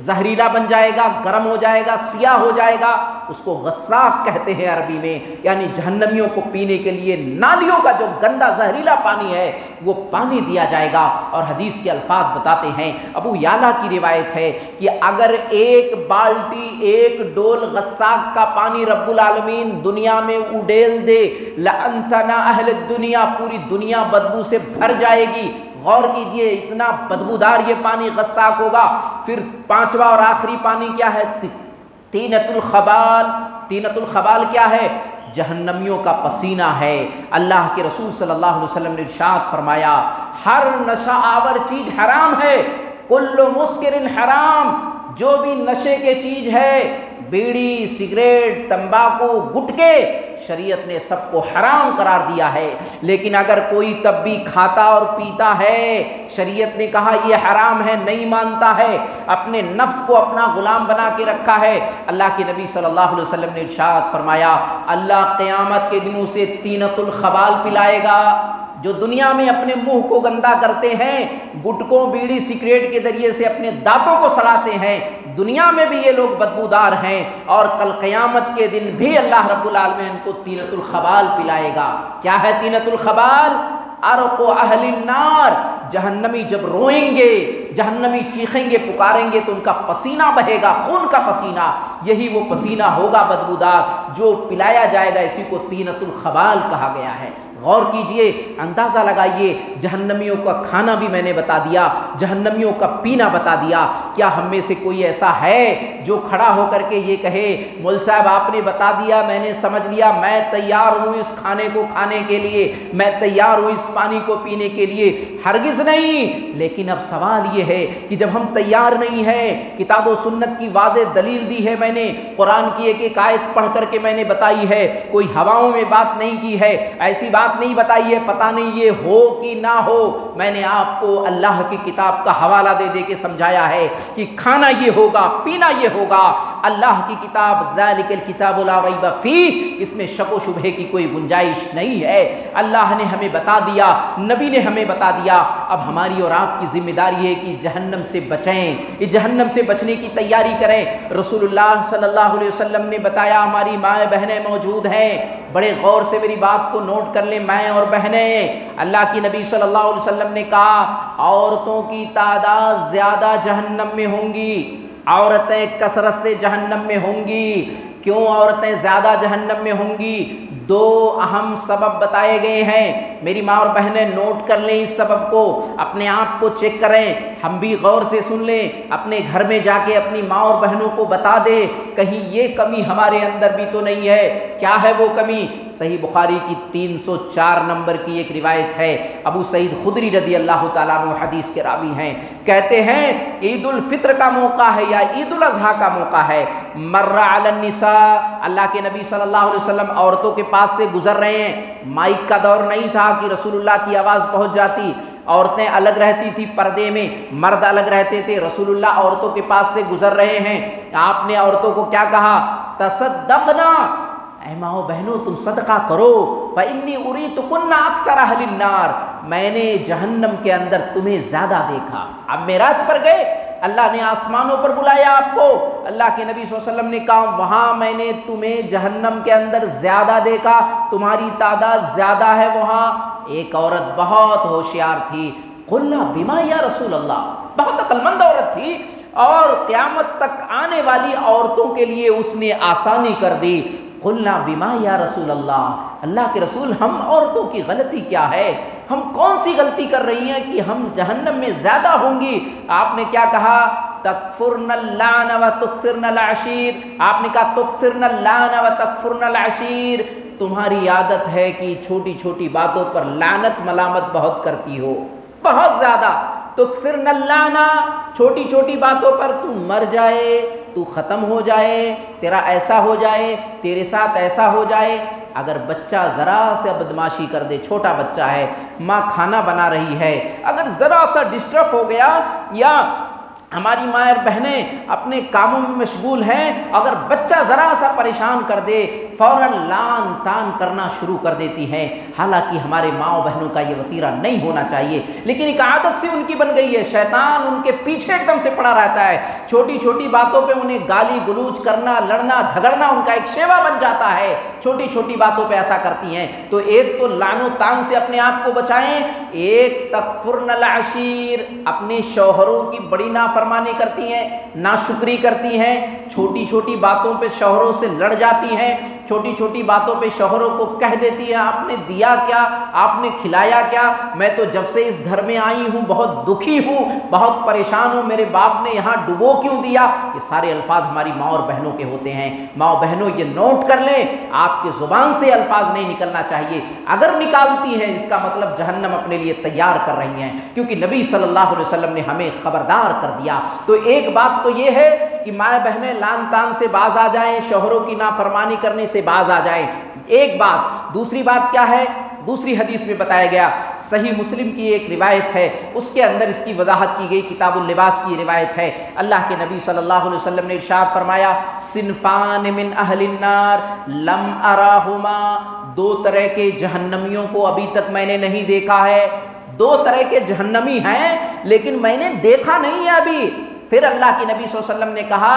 زہریلا بن جائے گا، گرم ہو جائے گا، سیاہ ہو جائے گا، اس کو غساق کہتے ہیں عربی میں۔ یعنی جہنمیوں کو پینے کے لیے نالیوں کا جو گندا زہریلا پانی ہے وہ پانی دیا جائے گا۔ اور حدیث کے الفاظ بتاتے ہیں، ابو یعلا کی روایت ہے کہ اگر ایک بالٹی ایک ڈول غساق کا پانی رب العالمین دنیا میں اڈیل دے، لَأَنْتَنَا أَهْلِ الدُّنْيَا، پوری دنیا بدبو سے بھر جائے گی۔ غور کیجئے، اتنا بدبودار یہ پانی غساق ہوگا۔ پھر پانچواں اور آخری پانی کیا ہے؟ طینۃ الخبال۔ طینۃ الخبال کیا ہے؟ جہنمیوں کا پسینہ ہے۔ اللہ کے رسول صلی اللہ علیہ وسلم نے ارشاد فرمایا، ہر نشہ آور چیز حرام ہے، کل مسکر حرام، جو بھی نشے کے چیز ہے، بیڑی، سگریٹ، تمباکو، گٹکے، شریعت نے سب کو حرام قرار دیا ہے۔ لیکن اگر کوئی تب بھی کھاتا اور پیتا ہے، شریعت نے کہا یہ حرام ہے، نہیں مانتا ہے، اپنے نفس کو اپنا غلام بنا کے رکھا ہے، اللہ کے نبی صلی اللہ علیہ وسلم نے ارشاد فرمایا، اللہ قیامت کے دنوں سے طینۃ الخبال پلائے گا۔ جو دنیا میں اپنے منہ کو گندا کرتے ہیں، گٹکوں، بیڑی، سگریٹ کے ذریعے سے اپنے دانتوں کو سڑاتے ہیں، دنیا میں بھی یہ لوگ بدبودار ہیں، اور کل قیامت کے دن بھی اللہ رب العالمین ان کو طینۃ الخبال پلائے گا۔ کیا ہے طینۃ الخبال؟ عرق اہل النار، جہنمی جب روئیں گے، جہنمی چیخیں گے، پکاریں گے تو ان کا پسینہ بہے گا، خون کا پسینہ، یہی وہ پسینہ ہوگا بدبودار جو پلایا جائے گا، اسی کو طینۃ الخبال کہا گیا ہے۔ غور کیجئے، اندازہ لگائیے، جہنمیوں کا کھانا بھی میں نے بتا دیا، جہنمیوں کا پینا بتا دیا۔ کیا ہم میں سے کوئی ایسا ہے جو کھڑا ہو کر کے یہ کہے، مول صاحب آپ نے بتا دیا، میں نے سمجھ لیا، میں تیار ہوں اس کھانے کو کھانے کے لیے، میں تیار ہوں اس پانی کو پینے کے لیے؟ ہرگز نہیں۔ لیکن اب سوال یہ ہے کہ جب ہم تیار نہیں ہیں، کتاب و سنت کی واضح دلیل دی ہے میں نے، قرآن کی ایک ایک آیت پڑھ کر کے میں نے بتائی ہے، کوئی ہواؤں میں بات نہیں کی ہے، ایسی بات نہیں بتائی ہے پتہ نہیں یہ ہو کہ نہ ہو، میں نے آپ کو اللہ کی کتاب کا حوالہ دے دے کے سمجھایا ہے کہ کھانا یہ ہوگا، پینا یہ ہوگا۔ اللہ کی کتاب ذالک الکتاب لا ریب فیہ، اس میں شک و شبہے کی کوئی گنجائش نہیں ہے۔ اللہ نے ہمیں بتا دیا، نبی نے ہمیں بتا دیا، اب ہماری اور آپ کی ذمہ داری ہے کہ جہنم سے بچیں، اس جہنم سے بچنے کی تیاری کریں۔ رسول اللہ صلی اللہ علیہ وسلم نے بتایا، ہماری مائیں بہنیں موجود ہیں، بڑے غور سے میری بات کو نوٹ کر لیں مائیں اور بہنیں، اللہ کی نبی صلی اللہ علیہ وسلم نے کہا عورتوں کی تعداد زیادہ جہنم میں ہوں گی، عورتیں کثرت سے جہنم میں ہوں گی۔ کیوں عورتیں زیادہ جہنم میں ہوں گی؟ دو اہم سبب بتائے گئے ہیں۔ میری ماں اور بہنیں نوٹ کر لیں اس سبب کو، اپنے آپ کو چیک کریں، ہم بھی غور سے سن لیں، اپنے گھر میں جا کے اپنی ماں اور بہنوں کو بتا دیں کہیں یہ کمی ہمارے اندر بھی تو نہیں ہے۔ کیا ہے وہ کمی؟ صحیح بخاری کی 304 نمبر کی ایک روایت ہے، ابو سعید خدری رضی اللہ تعالیٰ عنہ حدیث کے راوی ہیں، کہتے ہیں عید الفطر کا موقع ہے یا عید الاضحیٰ کا موقع ہے، مر علی النساء، اللہ کے نبی صلی اللہ علیہ وسلم عورتوں کے پاس سے گزر رہے ہیں۔ مائک کا دور نہیں تھا کہ رسول اللہ کی آواز پہنچ جاتی، عورتیں الگ رہتی تھی پردے میں، مرد الگ رہتے تھے۔ رسول اللہ عورتوں کے پاس سے گزر رہے ہیں، آپ نے عورتوں کو کیا کہا؟ تصدقنا، اے ماؤ بہنوں تم صدقہ کرو، فإنی اریتکن اکثر اہل النار، میں نے جہنم کے اندر تمہیں زیادہ دیکھا۔ اب معراج پر گئے، اللہ نے آسمانوں پر بلایا آپ کو، اللہ کے نبی صلی اللہ علیہ وسلم نے کہا وہاں میں نے تمہیں جہنم کے اندر زیادہ دیکھا، تمہاری تعداد زیادہ ہے وہاں۔ ایک عورت بہت ہوشیار تھی، قلنا بما یا رسول اللہ، بہت عقل مند عورت تھی اور قیامت تک آنے والی عورتوں کے لیے اس نے آسانی کر دی۔ قلنا بما یا رسول اللہ، اللہ کے رسول ہم عورتوں کی غلطی کیا ہے؟ ہم کون سی غلطی کر رہی ہیں کہ ہم جہنم میں زیادہ ہوں گی؟ آپ نے کیا کہا؟ تکفرن اللعن و تکثرن العشیر، آپ نے کہا تکثرن اللعن و تکفرن العشیر، تمہاری عادت ہے کہ چھوٹی چھوٹی باتوں پر لعنت ملامت بہت کرتی ہو، بہت زیادہ۔ تکثرن اللعن، چھوٹی چھوٹی باتوں پر تو مر جائے، تو ختم ہو جائے، تیرا ایسا ہو جائے، تیرے ساتھ ایسا ہو جائے۔ اگر بچہ ذرا سے بدماشی کر دے، چھوٹا بچہ ہے، ماں کھانا بنا رہی ہے، اگر ذرا سا ڈسٹرب ہو گیا یا ہماری ماں اور بہنیں اپنے کاموں میں مشغول ہیں، اگر بچہ ذرا سا پریشان کر دے فوراً لان تان کرنا شروع کر دیتی ہیں۔ حالانکہ ہمارے ماں و بہنوں کا یہ وتیرہ نہیں ہونا چاہیے، لیکن ایک عادت سے ان کی بن گئی ہے، شیطان ان کے پیچھے ایک دم سے پڑا رہتا ہے، چھوٹی چھوٹی باتوں پہ انہیں گالی گلوچ کرنا، لڑنا جھگڑنا ان کا ایک شیوا بن جاتا ہے، چھوٹی چھوٹی باتوں پہ ایسا کرتی ہیں۔ تو ایک تو لعن و تان سے اپنے آپ کو بچائیں، ایک تکفرن العشیر، اپنے شوہروں کی بڑی نافرمانی کرتی ہیں، ناشکری کرتی ہیں، چھوٹی چھوٹی باتوں پہ شوہروں سے لڑ جاتی ہیں، چھوٹی چھوٹی باتوں پہ شوہروں کو کہہ دیتی ہے آپ نے دیا کیا، آپ نے کھلایا کیا، میں تو جب سے اس گھر میں آئی ہوں بہت دکھی ہوں، بہت پریشان ہوں، میرے باپ نے یہاں ڈبو کیوں دیا۔ یہ سارے الفاظ ہماری ماں اور بہنوں کے ہوتے ہیں۔ ماں اور بہنوں یہ نوٹ کر لیں، آپ کے زبان سے الفاظ نہیں نکلنا چاہیے، اگر نکالتی ہیں اس کا مطلب جہنم اپنے لیے تیار کر رہی ہیں، کیونکہ نبی صلی اللہ علیہ وسلم نے ہمیں خبردار کر دیا۔ تو ایک بات تو یہ ہے کہ ماں بہنیں لان تان سے باز آ جائیں، شوہروں کی نافرمانی کرنے سے باز آ جائیں، ایک بات۔ دوسری بات کیا ہے؟ دوسری حدیث میں بتایا گیا، صحیح مسلم کی ایک روایت ہے، اس کے اندر اس کی وضاحت کی گئی، کتاب اللباس کی روایت ہے، اللہ کے نبی صلی اللہ علیہ وسلم نے ارشاد فرمایا صنفان من اہل النار لم اراہما، دو طرح کے جہنمیوں کو ابھی تک میں نے نہیں دیکھا ہے، دو طرح کے جہنمی ہیں لیکن میں نے دیکھا نہیں ہے ابھی۔ پھر اللہ کے نبی صلی اللہ علیہ وسلم نے کہا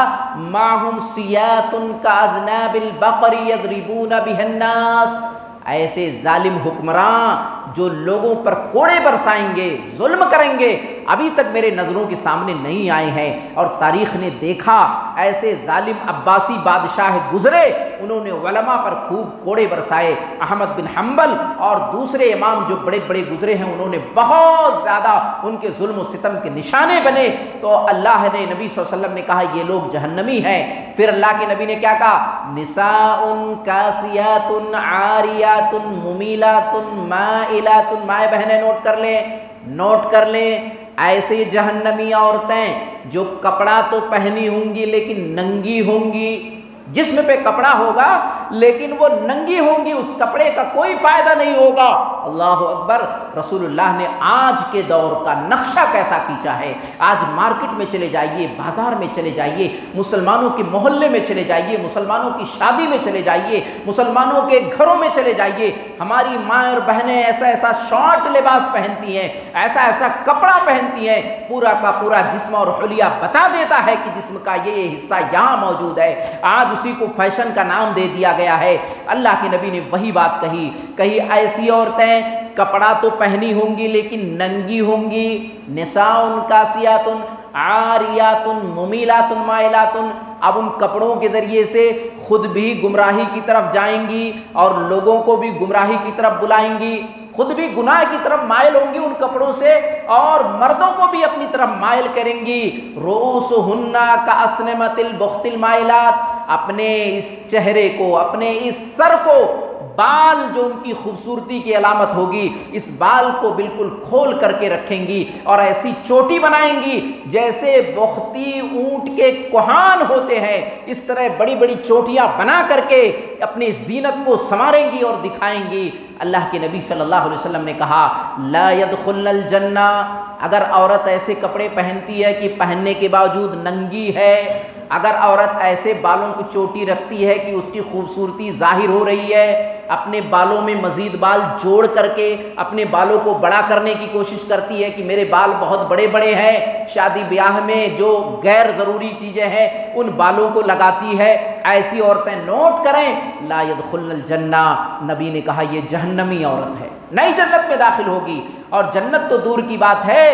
ماہم سیات کاذناب البقر یضربون بها الناس، ایسے ظالم حکمراں جو لوگوں پر کوڑے برسائیں گے، ظلم کریں گے، ابھی تک میرے نظروں کے سامنے نہیں آئے ہیں، اور تاریخ نے دیکھا ایسے ظالم عباسی بادشاہ گزرے، انہوں نے علماء پر خوب کوڑے برسائے، احمد بن حنبل اور دوسرے امام جو بڑے بڑے گزرے ہیں انہوں نے بہت زیادہ ان کے ظلم و ستم کے نشانے بنے۔ تو اللہ نے نبی صلی اللہ علیہ وسلم نے کہا یہ لوگ جہنمی ہیں۔ پھر اللہ کے نبی نے کیا کہا؟ نساء کاسیات عاریات ممیلات مائلات، مائیں بہنیں نوٹ کر لیں، نوٹ کر لیں، ایسے جہنمی عورتیں جو کپڑا تو پہنی ہوں گی لیکن ننگی ہوں گی، جسم پہ کپڑا ہوگا لیکن وہ ننگی ہوں گی، اس کپڑے کا کوئی فائدہ نہیں ہوگا۔ اللہ اکبر! رسول اللہ نے آج کے دور کا نقشہ کیسا کھینچا ہے۔ آج مارکیٹ میں چلے جائیے، بازار میں چلے جائیے، مسلمانوں کے محلے میں چلے جائیے، مسلمانوں کی شادی میں چلے جائیے، مسلمانوں کے گھروں میں چلے جائیے، ہماری ماں اور بہنیں ایسا ایسا شارٹ لباس پہنتی ہیں، ایسا ایسا کپڑا پہنتی ہیں، پورا کا پورا جسم اور حلیہ بتا دیتا ہے کہ جسم کا یہ حصہ یہاں موجود ہے۔ آج اسی کو فیشن کا نام دے دیا گیا ہے۔ اللہ کے نبی نے وہی بات کہی ایسی عورتیں کپڑا تو پہنی ہوں گی لیکن ننگی ہوں گی، نساء کاسیات عاریات ممیلات مائلات، اب ان کپڑوں کے ذریعے سے خود بھی گمراہی کی طرف جائیں گی اور لوگوں کو بھی گمراہی کی طرف بلائیں گی، خود بھی گناہ کی طرف مائل ہوں گی ان کپڑوں سے اور مردوں کو بھی اپنی طرف مائل کریں گی۔ رؤوسہن کأسنمۃ البخت المائلات، اپنے اس چہرے کو، اپنے اس سر کو، بال جو ان کی خوبصورتی کی علامت ہوگی، اس بال کو بالکل کھول کر کے رکھیں گی اور ایسی چوٹی بنائیں گی جیسے بختی اونٹ کے کوہان ہوتے ہیں، اس طرح بڑی بڑی چوٹیاں بنا کر کے اپنی زینت کو سنواریں گی اور دکھائیں گی۔ اللہ کے نبی صلی اللہ علیہ وسلم نے کہا لا يدخلن الجنہ، اگر عورت ایسے کپڑے پہنتی ہے کہ پہننے کے باوجود ننگی ہے، اگر عورت ایسے بالوں کو چوٹی رکھتی ہے کہ اس کی خوبصورتی ظاہر ہو رہی ہے، اپنے بالوں میں مزید بال جوڑ کر کے اپنے بالوں کو بڑا کرنے کی کوشش کرتی ہے کہ میرے بال بہت بڑے بڑے ہیں، شادی بیاہ میں جو غیر ضروری چیزیں ہیں ان بالوں کو لگاتی ہے، ایسی عورتیں نوٹ کریں لا يدخلن الجنہ، نبی نے کہا یہ جہنمی عورت ہے، نئی جنت میں داخل ہوگی، اور جنت تو دور کی بات ہے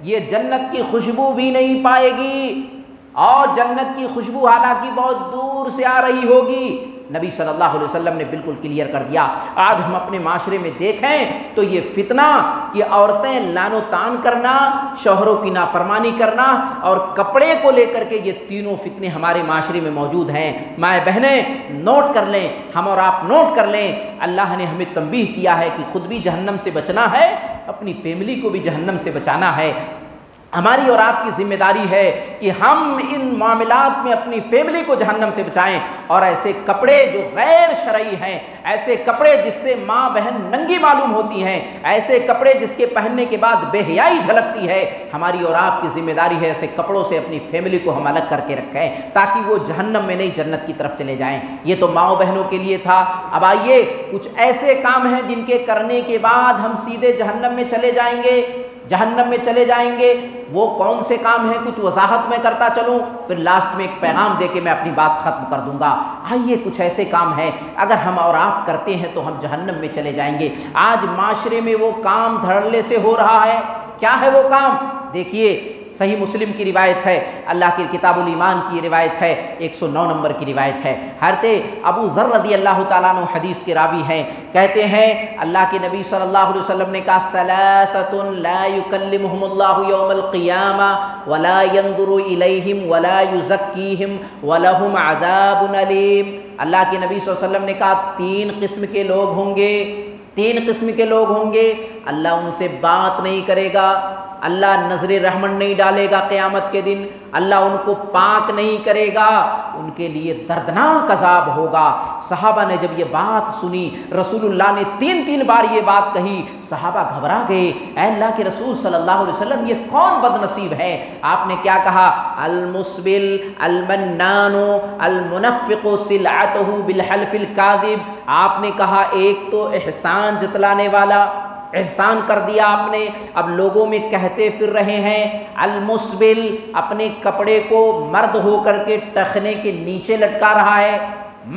یہ جنت کی خوشبو بھی نہیں پائے گی، اور جنت کی خوشبو حالانکہ بہت دور سے آ رہی ہوگی۔ نبی صلی اللہ علیہ وسلم نے بالکل کلیئر کر دیا۔ آج ہم اپنے معاشرے میں دیکھیں تو یہ فتنہ کہ عورتیں لان و تان کرنا، شوہروں کی نافرمانی کرنا اور کپڑے کو لے کر کے، یہ تینوں فتنے ہمارے معاشرے میں موجود ہیں۔ مائیں بہنیں نوٹ کر لیں، ہم اور آپ نوٹ کر لیں، اللہ نے ہمیں تنبیہ کیا ہے کہ خود بھی جہنم سے بچنا ہے، اپنی فیملی کو بھی جہنم سے بچانا ہے۔ ہماری اور آپ کی ذمہ داری ہے کہ ہم ان معاملات میں اپنی فیملی کو جہنم سے بچائیں، اور ایسے کپڑے جو غیر شرعی ہیں، ایسے کپڑے جس سے ماں بہن ننگی معلوم ہوتی ہیں، ایسے کپڑے جس کے پہننے کے بعد بے حیائی جھلکتی ہے، ہماری اور آپ کی ذمہ داری ہے ایسے کپڑوں سے اپنی فیملی کو ہم الگ کر کے رکھیں تاکہ وہ جہنم میں نہیں جنت کی طرف چلے جائیں۔ یہ تو ماؤں بہنوں کے لیے تھا۔ اب آئیے کچھ ایسے کام ہیں جن کے کرنے کے بعد ہم سیدھے جہنم میں چلے جائیں گے، جہنم میں چلے جائیں گے۔ وہ کون سے کام ہیں کچھ وضاحت میں کرتا چلوں، پھر لاسٹ میں ایک پیغام دے کے میں اپنی بات ختم کر دوں گا۔ آئیے کچھ ایسے کام ہیں اگر ہم اور آپ کرتے ہیں تو ہم جہنم میں چلے جائیں گے۔ آج معاشرے میں وہ کام دھڑلے سے ہو رہا ہے، کیا ہے وہ کام؟ دیکھیے صحیح مسلم کی روایت ہے، اللہ کی کتاب الایمان کی روایت ہے، 109 نمبر کی روایت ہے۔ حضرت ابو ذر رضی اللہ تعالیٰ عنہ حدیث کے راوی ہیں، کہتے ہیں اللہ کے نبی صلی اللہ علیہ وسلم نے کہا ثلاثۃ لا یکلمہم اللہ یوم القیامہ ولا ینظر الیہم ولا یزکیہم ولہم عذاب علیم۔ اللہ کے نبی صلی اللہ علیہ وسلم نے کہا تین قسم کے لوگ ہوں گے، تین قسم کے لوگ ہوں گے، اللہ ان سے بات نہیں کرے گا، اللہ نظر رحمت نہیں ڈالے گا قیامت کے دن، اللہ ان کو پاک نہیں کرے گا، ان کے لیے دردناک عذاب ہوگا۔ صحابہ نے جب یہ بات سنی، رسول اللہ نے تین بار یہ بات کہی، صحابہ گھبرا گئے، اے اللہ کے رسول صلی اللہ علیہ وسلم یہ کون بد نصیب ہے؟ آپ نے کیا کہا؟ المسبل المنان المنفق سلعتہ بالحلف الکاذب۔ آپ نے کہا ایک تو احسان جتلانے والا، احسان کر دیا آپ نے، اب لوگوں میں کہتے پھر رہے ہیں، المسبل اپنے کپڑے کو مرد ہو کر کے ٹخنے کے نیچے لٹکا رہا ہے،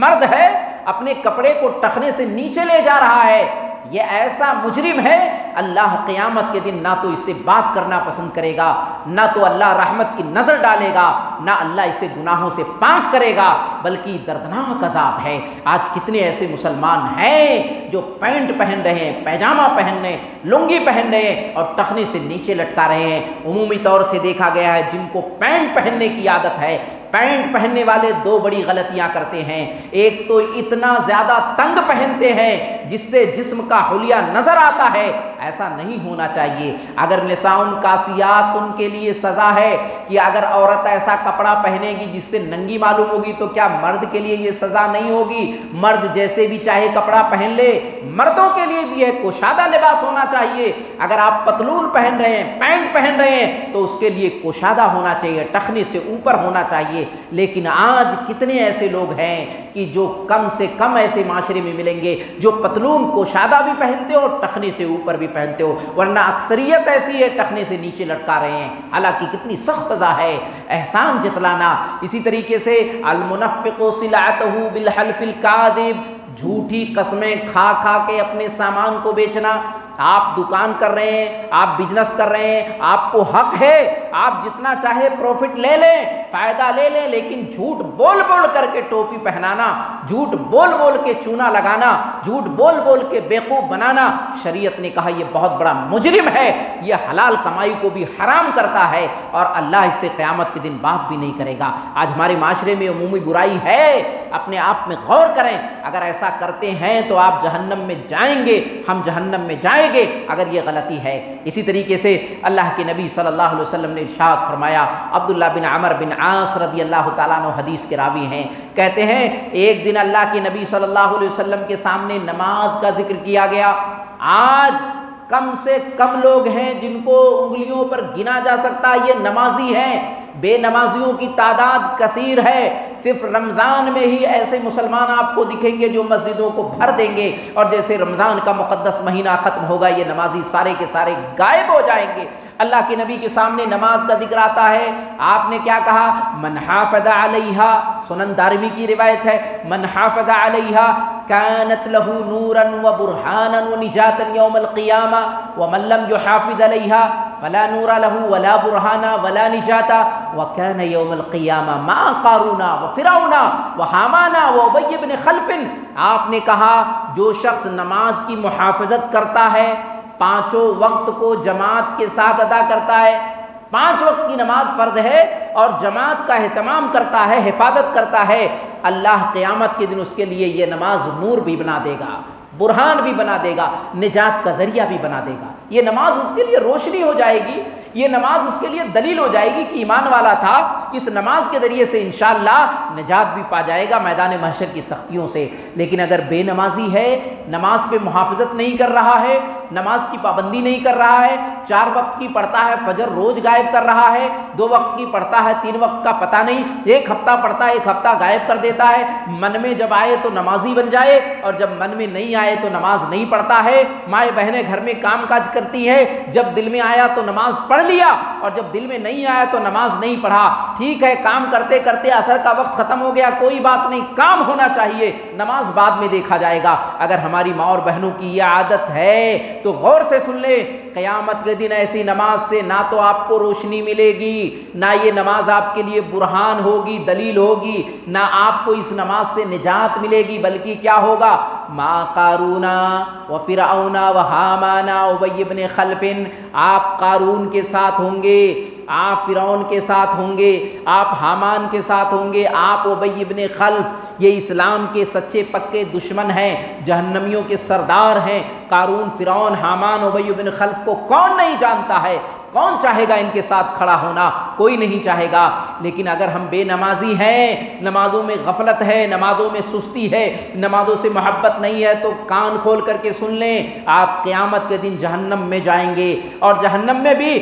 مرد ہے اپنے کپڑے کو ٹخنے سے نیچے لے جا رہا ہے، یہ ایسا مجرم ہے اللہ قیامت کے دن نہ تو اس سے بات کرنا پسند کرے گا، نہ تو اللہ رحمت کی نظر ڈالے گا، نہ اللہ اسے گناہوں سے پاک کرے گا، بلکہ دردناک عذاب ہے۔ آج کتنے ایسے مسلمان ہیں جو پینٹ پہن رہے ہیں، پیجامہ پہن رہے ہیں، لنگی پہن رہے ہیں اور ٹخنے سے نیچے لٹکا رہے ہیں۔ عمومی طور سے دیکھا گیا ہے جن کو پینٹ پہننے کی عادت ہے، پینٹ پہننے والے دو بڑی غلطیاں کرتے ہیں، ایک تو اتنا زیادہ تنگ پہنتے ہیں جس سے جسم کا حلیہ نظر آتا ہے، ایسا نہیں ہونا چاہیے۔ اگر نساء کاسیات ان کے لیے سزا ہے کہ اگر عورت ایسا کپڑا پہنے گی جس سے ننگی معلوم ہوگی تو کیا مرد کے لیے یہ سزا نہیں ہوگی؟ مرد جیسے بھی چاہے کپڑا پہن لے، مردوں کے لیے بھی ہے کوشادہ لباس ہونا چاہیے۔ اگر آپ پتلون پہن رہے ہیں، پینٹ پہن رہے ہیں تو اس کے لیے کوشادہ ہونا چاہیے، ٹخنے سے اوپر ہونا چاہیے۔ لیکن آج کتنے ایسے لوگ ہیں کہ جو کم سے کم ایسے معاشرے میں ملیں گے جو پتلون کوشادہ بھی پہنتے ہو اور ٹخنے سے اوپر بھی پہنتے ہو، ورنہ اکثریت ایسی ہے ٹخنے سے نیچے لٹکا رہے ہیں، حالانکہ کتنی سخت سزا ہے احسان جتلانا۔ اسی طریقے سے المنفق سلعتہ بالحلف الکاذب، جھوٹی قسمیں کھا کھا کے اپنے سامان کو بیچنا۔ آپ دکان کر رہے ہیں، آپ بزنس کر رہے ہیں، آپ کو حق ہے، آپ جتنا چاہے پروفٹ لے لیں، فائدہ لے لیں، لیکن جھوٹ بول بول کر کے ٹوپی پہنانا، جھوٹ بول بول کے چونا لگانا، جھوٹ بول بول کے بیوقوف بنانا، شریعت نے کہا یہ بہت بڑا مجرم ہے، یہ حلال کمائی کو بھی حرام کرتا ہے اور اللہ اس سے قیامت کے دن بات بھی نہیں کرے گا۔ آج ہمارے معاشرے میں عمومی برائی ہے، اپنے آپ میں غور کریں، اگر ایسا کرتے ہیں تو آپ جہنم میں جائیں گے، ہم جہنم میں جائیں گے اگر یہ غلطی ہے۔ اسی طریقے سے اللہ کے نبی صلی اللہ علیہ وسلم نے ارشاد فرمایا، عبداللہ بن عمر بن عاص رضی اللہ تعالیٰ عنہ حدیث کے راوی ہیں، کہتے ہیں ایک دن اللہ کے نبی صلی اللہ علیہ وسلم کے سامنے نماز کا ذکر کیا گیا۔ آج کم سے کم لوگ ہیں جن کو انگلیوں پر گنا جا سکتا یہ نمازی ہیں، بے نمازیوں کی تعداد کثیر ہے۔ صرف رمضان میں ہی ایسے مسلمان آپ کو دکھیں گے جو مسجدوں کو بھر دیں گے، اور جیسے رمضان کا مقدس مہینہ ختم ہوگا یہ نمازی سارے کے سارے غائب ہو جائیں گے۔ اللہ کے نبی کے سامنے نماز کا ذکر آتا ہے، آپ نے کیا کہا؟ من حافظ علیہا، سنن دارمی کی روایت ہے، من حافظ علیہا کانت لہ نورا وبرہانا ونجاتا یوم القیامہ ومن لم یحافظ علیہا فلا نور لہ ولا برہانا ولا نجاتا وکان یوم القیامہ ما قارون وفرعون وحامان وابی بن خلف۔ آپ نے کہا جو شخص نماز کی محافظت کرتا ہے، پانچوں وقت کو جماعت کے ساتھ ادا کرتا ہے، 5 وقت کی نماز فرض ہے اور جماعت کا اہتمام کرتا ہے، حفاظت کرتا ہے، اللہ قیامت کے دن اس کے لیے یہ نماز نور بھی بنا دے گا، برہان بھی بنا دے گا، نجات کا ذریعہ بھی بنا دے گا۔ یہ نماز اس کے لیے روشنی ہو جائے گی، یہ نماز اس کے لیے دلیل ہو جائے گی کہ ایمان والا تھا، اس نماز کے ذریعے سے انشاءاللہ نجات بھی پا جائے گا میدان محشر کی سختیوں سے۔ لیکن اگر بے نمازی ہے، نماز پہ محافظت نہیں کر رہا ہے، نماز کی پابندی نہیں کر رہا ہے، 4 وقت کی پڑھتا ہے، فجر روز غائب کر رہا ہے، 2 وقت کی پڑھتا ہے، 3 وقت کا پتہ نہیں، 1 ہفتہ پڑھتا ہے، 1 ہفتہ غائب کر دیتا ہے، من میں جب آئے تو نمازی بن جائے اور جب من میں نہیں آئے تو نماز نہیں پڑھتا ہے۔ مائیں بہنیں گھر میں کام کاج کرتی ہے، جب دل میں آیا تو نماز پڑھ لیا اور جب دل میں نہیں آیا تو نماز نہیں پڑھا۔ ٹھیک ہے، کام کرتے کرتے عصر کا وقت ختم ہو گیا، کوئی بات نہیں، کام ہونا چاہیے، نماز بعد میں دیکھا جائے گا۔ اگر ہماری ماں اور بہنوں کی یہ عادت ہے تو غور سے سن لیں، قیامت کے دن ایسی نماز سے نہ تو آپ کو روشنی ملے گی، نہ یہ نماز آپ کے لیے برہان ہوگی، دلیل ہوگی، نہ آپ کو اس نماز سے نجات ملے گی، بلکہ کیا ہوگا؟ ما قارون وفرعون وحامان وابی بن خلف، آپ قارون کے ساتھ ہوں گے، آپ فرعون کے ساتھ ہوں گے، آپ حامان کے ساتھ ہوں گے، آپ ابی بن خلف، یہ اسلام کے سچے پکے دشمن ہیں، جہنمیوں کے سردار ہیں۔ قارون، فرعون، حامان، ابی بن خلف کو کون نہیں جانتا ہے؟ کون چاہے گا ان کے ساتھ کھڑا ہونا؟ کوئی نہیں چاہے گا۔ لیکن اگر ہم بے نمازی ہیں، نمازوں میں غفلت ہے، نمازوں میں سستی ہے، نمازوں سے محبت نہیں ہے، تو کان کھول کر کے سن لیں، آپ قیامت کے دن جہنم میں جائیں گے، اور جہنم میں بھی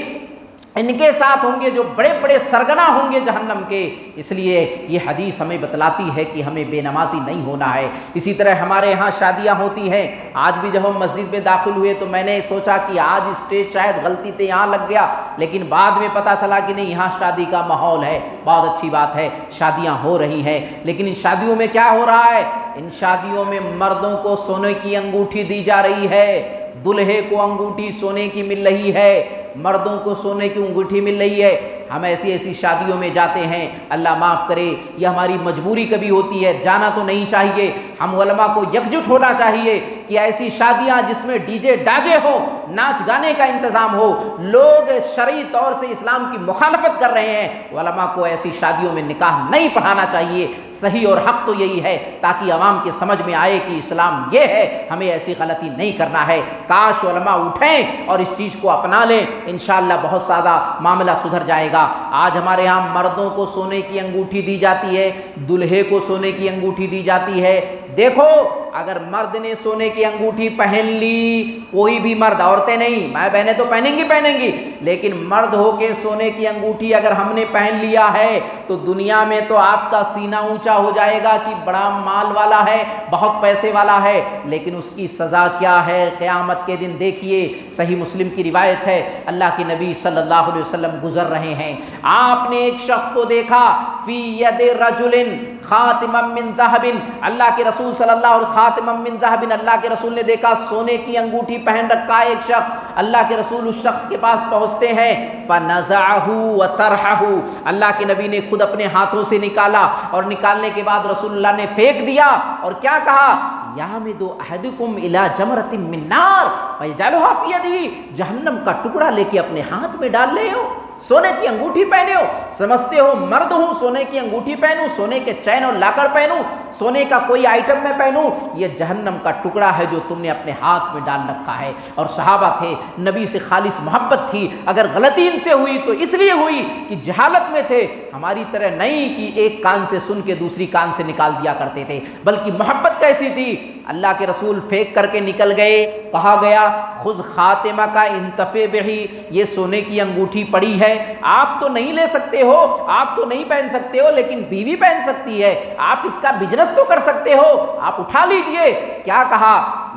ان کے ساتھ ہوں گے جو بڑے بڑے سرگنا ہوں گے جہنم کے۔ اس لیے یہ حدیث ہمیں بتلاتی ہے کہ ہمیں بے نمازی نہیں ہونا ہے۔ اسی طرح ہمارے ہاں شادیاں ہوتی ہیں، آج بھی جب ہم مسجد میں داخل ہوئے تو میں نے سوچا کہ آج اسٹیج شاید غلطی سے یہاں لگ گیا، لیکن بعد میں پتہ چلا کہ نہیں، یہاں شادی کا ماحول ہے، بہت اچھی بات ہے، شادیاں ہو رہی ہیں۔ لیکن ان شادیوں میں کیا ہو رہا ہے؟ ان شادیوں میں مردوں کو سونے کی انگوٹھی دی جا رہی ہے، دلہے کو انگوٹھی سونے کی مل رہی ہے، مردوں کو سونے کی انگوٹھی مل رہی ہے۔ ہم ایسی شادیوں میں جاتے ہیں، اللہ معاف کرے، یہ ہماری مجبوری کبھی ہوتی ہے، جانا تو نہیں چاہیے۔ ہم علماء کو یکجٹ ہونا چاہیے کہ ایسی شادیاں جس میں ڈی جے ڈاجے ہو، ناچ گانے کا انتظام ہو، لوگ شرعی طور سے اسلام کی مخالفت کر رہے ہیں، علماء کو ایسی شادیوں میں نکاح نہیں پڑھانا چاہیے۔ صحیح اور حق تو یہی ہے، تاکہ عوام کے سمجھ میں آئے کہ اسلام یہ ہے، ہمیں ایسی غلطی نہیں کرنا ہے۔ کاش علماء اٹھیں اور اس چیز کو اپنا لیں، انشاءاللہ بہت زیادہ معاملہ سدھر جائے گا۔ آج ہمارے ہاں مردوں کو سونے کی انگوٹھی دی جاتی ہے، دلہے کو سونے کی انگوٹھی دی جاتی ہے۔ دیکھو، اگر مرد نے سونے کی انگوٹھی پہن لی، کوئی بھی مرد، عورتیں نہیں، ماں بہنیں تو پہنیں گی، لیکن مرد ہو کے سونے کی انگوٹھی اگر ہم نے پہن لیا ہے تو دنیا میں تو آپ کا سینہ اونچا ہو جائے گا کہ بڑا مال والا ہے، بہت پیسے والا ہے، لیکن اس کی سزا کیا ہے قیامت کے دن دیکھیے۔ صحیح مسلم کی روایت ہے، اللہ کے نبی صلی اللہ علیہ وسلم گزر رہے ہیں، آپ نے ایک شخص کو دیکھا، فی ید رجل خاتما من ذهب، اللہ کے رسول صلی اللہ علیہ وسلم خاتما من ذهب، اللہ کے رسول نے دیکھا سونے کی انگوٹھی پہن رکھا ہے ایک شخص، اللہ کے رسول اس شخص کے پاس پہنچتے ہیں، فنزعه وطرحه، اللہ کے نبی نے خود اپنے ہاتھوں سے نکالا اور نکالنے کے بعد رسول اللہ نے پھینک دیا اور کیا کہا، یامد احدکم الی جمرۃ من نار فیجعلها فی یدہ، جہنم کا ٹکڑا لے کے اپنے ہاتھ میں ڈال رہے ہو، سونے کی انگوٹھی پہنے ہو، سمجھتے ہو مرد ہوں سونے کی انگوٹھی پہنوں، سونے کے چین اور لاکڑ پہنوں، سونے کا کوئی آئٹم میں پہنوں، یہ جہنم کا ٹکڑا ہے جو تم نے اپنے ہاتھ میں ڈال رکھا ہے۔ اور صحابہ تھے، نبی سے خالص محبت تھی، اگر غلطی ان سے ہوئی تو اس لیے ہوئی کہ جہالت میں تھے، ہماری طرح نہیں کہ ایک کان سے سن کے دوسری کان سے نکال دیا کرتے تھے، بلکہ محبت کیسی تھی، اللہ کے رسول پھینک کر کے نکل گئے، کہا گیا خذ خاتمہ کا انتفع بہی، یہ سونے کی انگوٹھی پڑی ہے، آپ تو نہیں لے سکتے ہو، آپ تو نہیں پہن سکتے ہو، لیکن بیوی پہن سکتی ہے، آپ اس کا بزنس تو کر سکتے ہو، آپ اٹھا لیجئے۔ کیا کہا،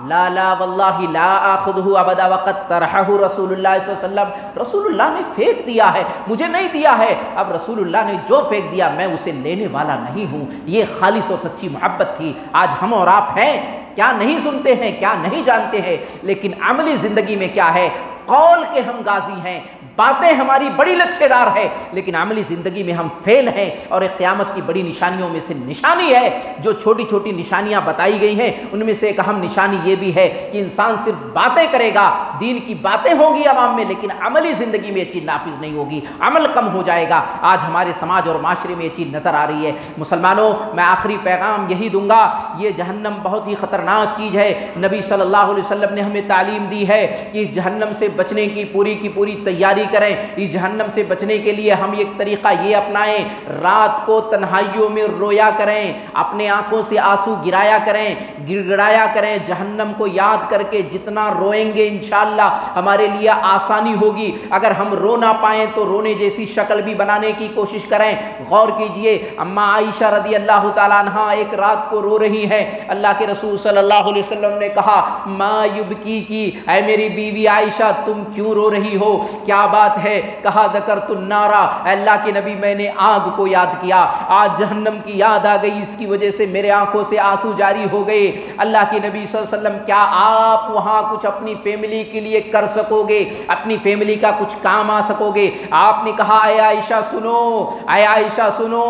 لا لا واللہ لا آخذہ ابدا وقد طرحہ رسول اللہ صلی اللہ علیہ وسلم، رسول اللہ نے پھینک دیا ہے، مجھے نہیں دیا ہے، اب رسول اللہ نے جو پھینک دیا میں اسے لینے والا نہیں ہوں۔ یہ خالص و سچی محبت تھی۔ آج ہم اور آپ ہیں، کیا نہیں سنتے ہیں، کیا نہیں جانتے ہیں، لیکن عملی زندگی میں کیا ہے، قول کے ہم غازی ہیں، باتیں ہماری بڑی لچھے دار ہے، لیکن عملی زندگی میں ہم فیل ہیں۔ اور ایک قیامت کی بڑی نشانیوں میں سے نشانی ہے، جو چھوٹی چھوٹی نشانیاں بتائی گئی ہیں ان میں سے ایک اہم نشانی یہ بھی ہے کہ انسان صرف باتیں کرے گا، دین کی باتیں ہوں گی عوام میں، لیکن عملی زندگی میں یہ چیز نافذ نہیں ہوگی، عمل کم ہو جائے گا۔ آج ہمارے سماج اور معاشرے میں یہ چیز نظر آ رہی ہے۔ مسلمانوں، میں آخری پیغام یہی دوں گا، یہ جہنم بہت ہی خطرناک چیز ہے۔ نبی صلی اللہ علیہ وسلم نے ہمیں تعلیم دی ہے کہ اس جہنم سے بچنے کی پوری تیاری کریں۔ اس جہنم سے بچنے کے لیے ہم ایک طریقہ یہ اپنائیں، رات کو تنہائیوں میں رویا کریں، اپنے آنکھوں سے آنسو گرایا کریں، گڑ گڑایا کریں، جہنم کو یاد کر کے جتنا روئیں گے انشاءاللہ ہمارے لیے آسانی ہوگی۔ اگر ہم رو نہ پائیں تو رونے جیسی شکل بھی بنانے کی کوشش کریں۔ غور کیجئے، اما عائشہ رضی اللہ تعالیٰ عنہا ایک رات کو رو رہی ہیں، اللہ کے رسول صلی اللہ علیہ وسلم نے کہا ما یبکی کی، اے میری بیوی عائشہ تم کیوں رو رہی ہو، کیا بات ہے؟ کہا ذکرت النار، اللہ کے نبی میں نے آگ کو یاد کیا، آج جہنم کی یاد آ گئی، اس کی وجہ سے میرے آنکھوں سے آنسو جاری ہو گئے۔ اللہ کے نبی صلی اللہ علیہ وسلم، کیا آپ وہاں کچھ اپنی فیملی کے لیے کر سکو گے، اپنی فیملی کا کچھ کام آ سکو گے؟ آپ نے کہا اے عائشہ سنو، اے عائشہ سنو،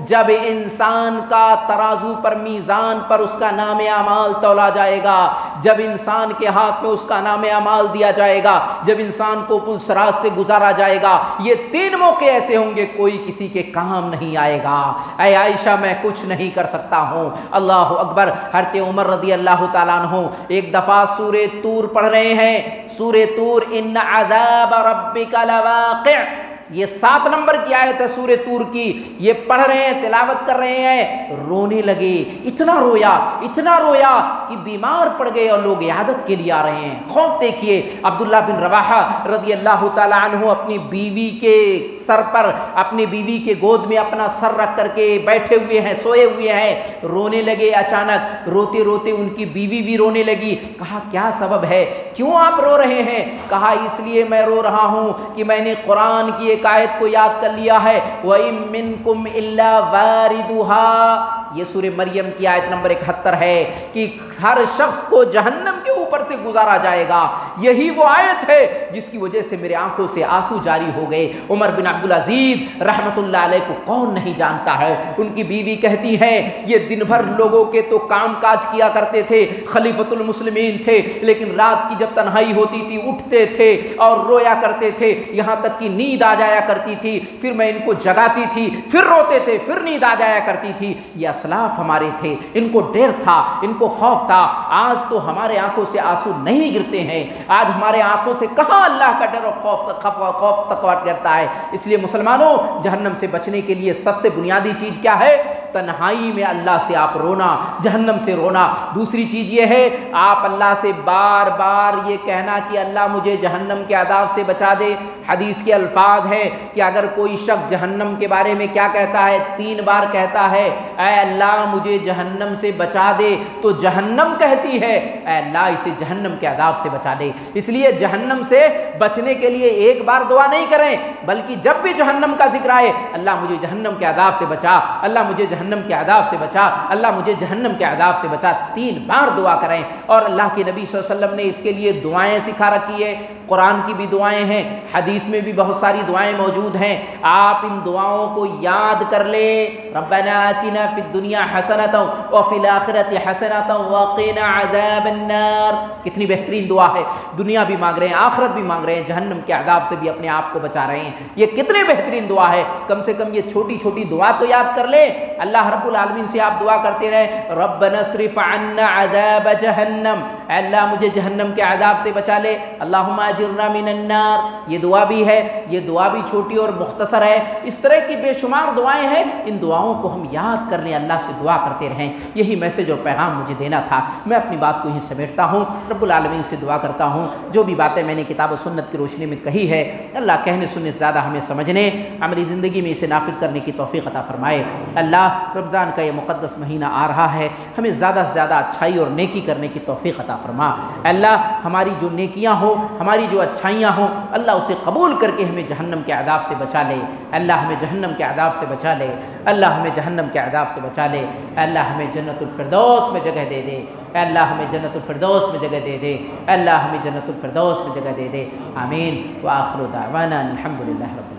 جب انسان کا ترازو پر میزان پر اس کا نام اعمال تولا جائے گا، جب انسان کے ہاتھ میں اس کا نام اعمال دیا جائے گا، جب انسان کو پل صراط سے گزارا جائے گا، یہ تین موقع ایسے ہوں گے کوئی کسی کے کام نہیں آئے گا۔ اے عائشہ میں کچھ نہیں کر سکتا ہوں۔ اللہ اکبر۔ حضرت عمر رضی اللہ تعالیٰ عنہ ایک دفعہ سورہ طور پڑھ رہے ہیں، سورہ طور، ان عذاب ربک لواقع، یہ 7 نمبر کی آیت ہے سورہ طور کی، یہ پڑھ رہے ہیں، تلاوت کر رہے ہیں، رونے لگے، اتنا رویا کہ بیمار پڑ گئے اور لوگ عیادت کے لیے آ رہے ہیں۔ خوف دیکھیے، عبداللہ بن رواحہ رضی اللہ تعالیٰ عنہ اپنی بیوی کے سر پر، اپنی بیوی کے گود میں اپنا سر رکھ کر کے بیٹھے ہوئے ہیں، سوئے ہوئے ہیں، رونے لگے۔ اچانک روتے روتے ان کی بیوی بھی رونے لگی۔ کہا کیا سبب ہے، کیوں آپ رو رہے ہیں؟ کہا اس لیے میں رو رہا ہوں کہ میں نے قرآن کی ایک آیت کو یاد کر لیا ہے، وَإِن مِّنكُمْ إِلَّا وَارِدُهَا، یہ سورہ مریم کی آیت نمبر 71 ہے کہ ہر شخص کو جہنم کے اوپر سے گزارا جائے گا۔ یہی وہ آیت ہے جس کی وجہ سے میرے آنکھوں سے آنسو جاری ہو گئے۔ عمر بن عبدالعزیز رحمت اللہ علیہ کو کون نہیں جانتا ہے، ان کی بیوی کہتی ہیں یہ دن بھر لوگوں کے تو کام کاج کیا کرتے تھے، خلیفۃ المسلمین تھے، لیکن رات کی جب تنہائی ہوتی تھی اٹھتے تھے اور رویا کرتے تھے، یہاں تک کہ نیند آ جایا کرتی تھی، پھر میں ان کو جگاتی تھی، پھر روتے تھے، پھر نیند آ جایا کرتی تھی۔ یہ اسلاف ہمارے تھے، ان کو ڈر تھا، ان کو خوف تھا۔ آج تو ہمارے آنکھوں سے آنسو نہیں گرتے ہیں، آج ہمارے آنکھوں سے کہاں اللہ کا ڈر اور خوف تقویٰ کرتا ہے۔ اس لیے مسلمانوں، جہنم سے بچنے کے لیے سب سے بنیادی چیز کیا ہے؟ تنہائی میں اللہ سے آپ رونا، جہنم سے رونا۔ دوسری چیز یہ ہے آپ اللہ سے بار بار یہ کہنا کہ اللہ مجھے جہنم کے عذاب سے بچا دے۔ حدیث کے الفاظ ہیں کہ اگر کوئی شخص جہنم کے بارے میں کیا کہتا ہے، 3 بار کہتا ہے اے اللہ مجھے جہنم سے بچا دے، تو جہنم کہتی ہے اے اللہ اسے جہنم کے عذاب سے بچا دے۔ اس لیے جہنم سے بچنے کے لیے ایک بار دعا نہیں کریں، بلکہ جب بھی جہنم کا ذکر آئے اللہ مجھے جہنم کے عذاب سے بچا، اللہ مجھے جہنم جہنم کے عذاب سے بچا، اللہ مجھے جہنم کے عذاب سے بچا، 3 بار دعا کریں۔ اور اللہ کے نبی صلی اللہ علیہ وسلم نے اس کے لیے دعائیں سکھا رکھی ہے، قرآن کی بھی دعائیں ہیں، حدیث میں بھی بہت ساری دعائیں موجود ہیں، آپ ان دعاؤں کو یاد کر لیں۔ ربنا آتنا فی الدنیا حسنۃ وفی الآخرۃ حسنۃ وقنا عذاب النار، کتنی بہترین دعا ہے، دنیا بھی مانگ رہے ہیں، آخرت بھی مانگ رہے ہیں، جہنم کے عذاب سے بھی اپنے آپ کو بچا رہے ہیں، یہ کتنے بہترین دعا ہے۔ کم سے کم یہ چھوٹی چھوٹی دعا تو یاد کر لیں، اللہ رب العالمین سے آپ دعا کرتے رہیں، ربنا اصرف عنا عذاب جہنم، اے اللہ مجھے جہنم کے عذاب سے بچا لے، اللہم اجرنا من النار، یہ دعا بھی ہے، یہ دعا بھی چھوٹی اور مختصر ہے۔ اس طرح کی بے شمار دعائیں ہیں، ان دعاؤں کو ہم یاد کر لیں، اللہ سے دعا کرتے رہیں، یہی میسج اور پیغام مجھے دینا تھا۔ میں اپنی بات کو ہی سمیٹتا ہوں، رب العالمین سے دعا کرتا ہوں جو بھی باتیں میں نے کتاب و سنت کی روشنی میں کہی ہے، اللہ کہنے سننے سے زیادہ ہمیں سمجھنے، عملی زندگی میں اسے نافذ کرنے کی توفیق عطا فرمائے۔ اللہ رمضان کا یہ مقدس مہینہ آ رہا ہے، ہمیں زیادہ سے زیادہ اچھائی اور نیکی کرنے کی توفیق عطا فرما۔ اللہ ہماری جو نیکیاں ہوں، ہماری جو اچھائیاں ہوں، اللہ اسے قبول کر کے ہمیں جہنم کے عذاب سے بچا لے، اللہ ہمیں جہنم کے عذاب سے بچا لے، اللہ ہمیں جہنم کے عذاب سے بچا لے، اللہ ہمیں جنت الفردوس میں جگہ دے دے، اللہ ہمیں جنت الفردوس میں جگہ دے دے، اللہ ہمیں جنت الفردوس میں جگہ دے دے، آمین۔ وآخر دعوانا الحمدللہ رب